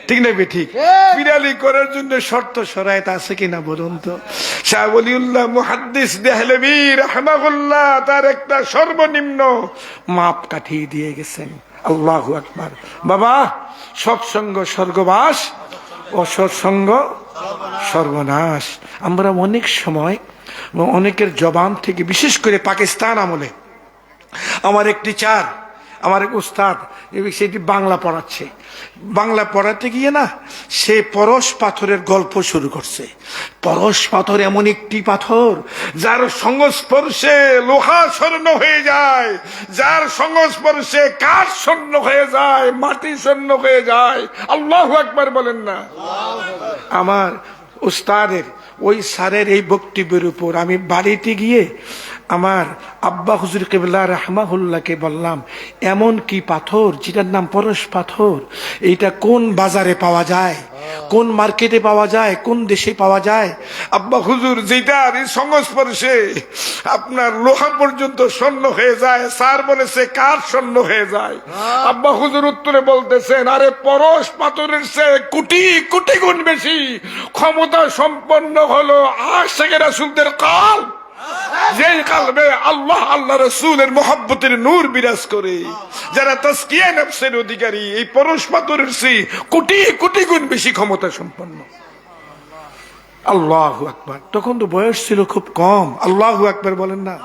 [SPEAKER 1] ঠিক না ঠিক? পিরালি করার জন্য শর্ত শরায়ত আছে কিনা বলুন তো? শাহ ওলিউল্লাহ মুহাদ্দিস দেহলভী রাহমাহুল্লাহ তার একটা সর্বনিম্ন মাপ কাঠিয়ে দিয়ে গেছেন। আল্লাহু আকবার। বাবা, সৎসঙ্গ স্বর্গবাস, অসৎসঙ্গ সর্বনাশ। আমরা অনেক সময় অনেকের জবান থেকে, বিশেষ করে পাকিস্তান আমলে, আমার এক টিচার, আমার এক উস্তাদ, সেটি বাংলা পড়াচ্ছে। বাংলা পড়াতে গিয়ে না, সে পরশ পাথরের গল্প শুরু করছে। পরশ পাথর এমন একটি পাথর যার সংস্পর্শে লোহা স্বর্ণ হয়ে যায়, যার সংস্পর্শে কাঠ স্বর্ণ হয়ে যায়, মাটি স্বর্ণ হয়ে যায়। আল্লাহু আকবার বলেন না? আমার উস্তাদের ওই স্যারের এই বক্তব্যের উপর আমি বাড়িতে গিয়ে আমার আব্বা হুজুর কেবলা রাহমাহুল্লাহকে বললাম, এমন কি পাথর যেটার নাম পরশ পাথর, এইটা কোন বাজারে পাওয়া যায়, কোন মার্কেটে পাওয়া যায়, কোন দেশে পাওয়া যায়?
[SPEAKER 3] আব্বা হুজুর, যেটার সংস্পর্শে আপনার লোহা পর্যন্ত স্বর্ণ হয়ে যায়, স্যার বলেছে কার স্বর্ণ হয়ে যায়। আব্বা হুজুর উত্তরে বলতেছেন, আরে পরশ পাথরের চেয়ে কোটি কোটি গুণ বেশি ক্ষমতা সম্পন্ন হলো আশিকে রাসূলদের কাল, যে কালবে আল্লাহ আল্লাহ রাসূলের মুহাব্বতের নূর বিরাজ করে, যারা তাজকিয়া নফসের অধিকারী, এই পরশ পাথরের চেয়ে কোটি কোটি গুণ বেশি ক্ষমতা সম্পন্ন।
[SPEAKER 1] আল্লাহু আকবার। তখন তো বয়স ছিল খুব কম। আল্লাহু আকবার বলেন না?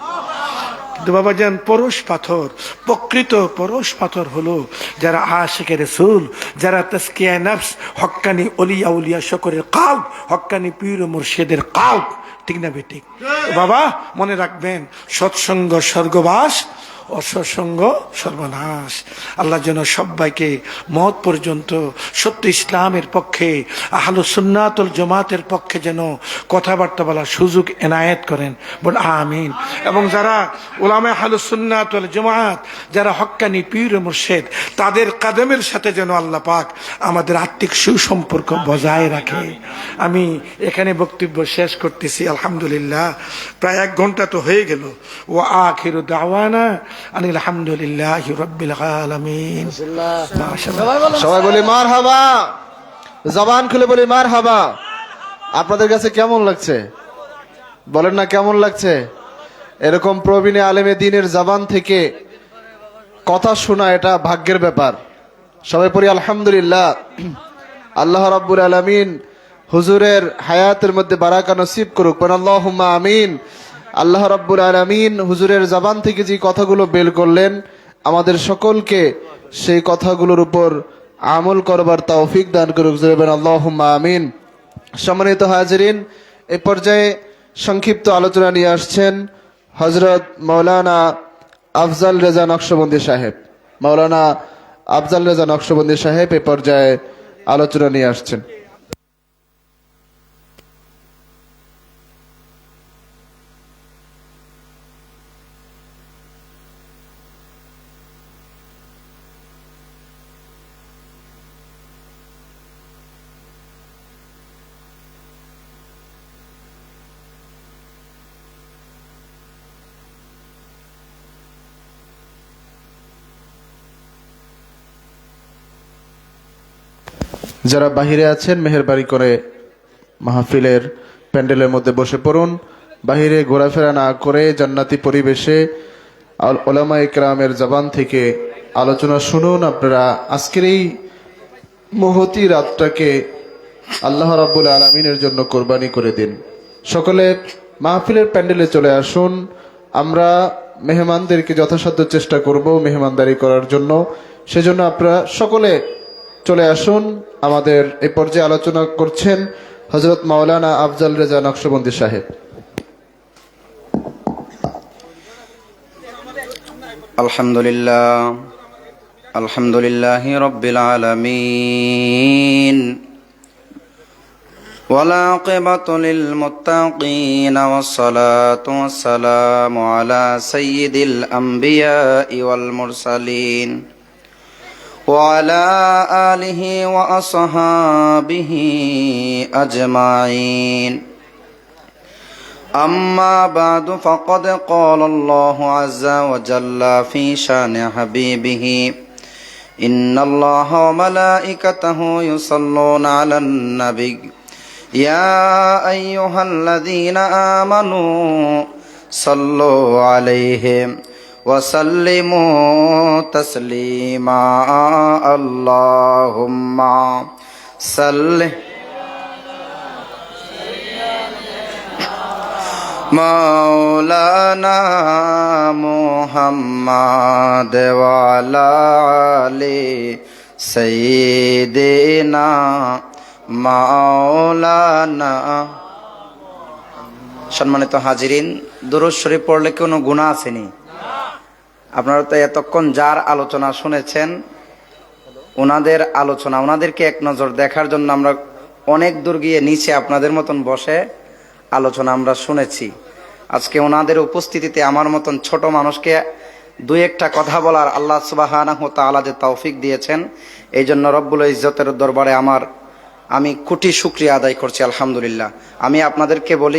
[SPEAKER 1] কিন্তু বাবা যান, পরশ পাথর, প্রকৃত পরশ পাথর হলো যারা আশিকে রাসূল, যারা তাজকিয়া নফস, হক্কানি ওলিয়া উলিয়া সকলের কাল্ব, হক্কানি পীর ও মুর্শিদের কাল্ব। ঠিক না বেঠিক? বাবা, মনে রাখবেন, সৎসঙ্গ স্বর্গবাস, অসৎসঙ্গ সর্বনাশ। আল্লাহ যেন সবাইকে মওত পর্যন্ত সত্য ইসলামের পক্ষে, আহলুস সুন্নাত ওয়াল জামাতের পক্ষে যেন কথাবার্তা বলার সুযোগ এনায়েত করেন। বল আমিন। এবং যারা উলামায়ে আহলুস সুন্নাত ওয়াল জামাত, যারা হক্কানি পীর ও মুর্শিদ, তাদের কদমের সাথে যেন আল্লাহ পাক আমাদের আত্মিক সুসম্পর্ক বজায় রাখে। আমি এখানে বক্তব্য শেষ করতেছি। আলহামদুলিল্লাহ, প্রায় 1 ঘন্টা তো হয়ে গেল। ওয়া আখিরু দাওয়ানা আনিল হামদুলিল্লাহি রাব্বিল আলামিন।
[SPEAKER 2] সবাই বলি মারহাবা, জবান খুলে বলি মারহাবা। আপনাদের কাছে কেমন লাগছে? বলেন না কেমন লাগছে? এরকম প্রবীণ আলেমে দ্বীনের জবান থেকে কথা শোনা এটা ভাগ্যের ব্যাপার। সবাই পড়ি আলহামদুলিল্লাহ। আল্লাহ রাব্বুল আলামিন হুজুরের হায়াতের মধ্যে বারাকা নসিব করুক। আল্লাহুম্মা আমিন। আল্লাহ রাব্বুল আলামিন হুজুরের জবান থেকে যে কথাগুলো বের করলেন, আমাদের সকলকে সেই কথাগুলোর উপর আমল করবার তৌফিক দান করুক। আল্লাহুম্মা আমিন। সম্মানিত হাজিরিন, এই পর্যায়ে সংক্ষিপ্ত আলোচনা নিয়ে আসছেন হযরত মাওলানা আফজাল রেজা নকশবন্দি সাহেব। মাওলানা আফজাল রেজা নকশবন্দি সাহেব এই পর্যায়ে আলোচনা নিয়ে আসছেন। যারা বাহিরে আছেন, মেহেরবানি করে মাহফিলের প্যান্ডেলের মধ্যে বসে পড়ুন। বাহিরে ঘোরাফেরা না করে জান্নাতি পরিবেশে ওলামা ইকরামের জবান থেকে আলোচনা শুনুন। আপনারা আজকের এই মহতি রাতটাকে আল্লাহ রাব্বুল আলামিনের জন্য কোরবানি করে দিন। সকলে মাহফিলের প্যান্ডেলে চলে আসুন। আমরা মেহমানদেরকে যথাসাধ্য চেষ্টা করব মেহমানদারি করার জন্য, সেজন্য আপনারা সকলে চলে আসুন। আমাদের এই পর্যায়ে আলোচনা করছেন হযরত মাওলানা আফজাল রেজা নকশবন্দি সাহেব।
[SPEAKER 4] আলহামদুলিল্লাহি রাব্বিল আলামিন ওয়ালা আকিবাতু লিল মুত্তাকিন ওয়াসসালাতু ওয়াসসালামু আলা সাইয়্যিদিল আমবিয়াই ওয়াল মুরসালিন ওয়া আলা আলিহি ওয়া আসহাবিহি আজমাইন। أما بعد فقد قال الله عز وجل في شان حبيبه إن الله وملائكته يصلون على النبي يا أيها الذين آمنوا صلوا عليه وسلموا تسليما اللهم صل মাওলানা মুহাম্মদ ওয়ালা আলি সাইয়্যিদিনা মাওলানা। সম্মানিত হাজিরিন, দুরূদ শরীফ পড়লে কোনো গুনাহ আসেনি? আপনারা তো এতক্ষণ যার আলোচনা শুনেছেন, ওনাদের আলোচনা, ওনাদেরকে এক নজর দেখার জন্য আমরা অনেক দূর গিয়ে নিচে আপনাদের মতন বসে আলোচনা আমরা শুনেছি। আজকে ওনাদের উপস্থিতিতে আমার মতন ছোট মানুষকে দুই একটা কথা বলার আল্লাহ সুবহানাহু ওয়া তাআলা যে তৌফিক দিয়েছেন, এই জন্য রব্বুল ইজ্জতের দরবারে আমি কোটি শুকরিয়া আদায় করছি। আলহামদুলিল্লাহ। আমি আপনাদেরকে বলি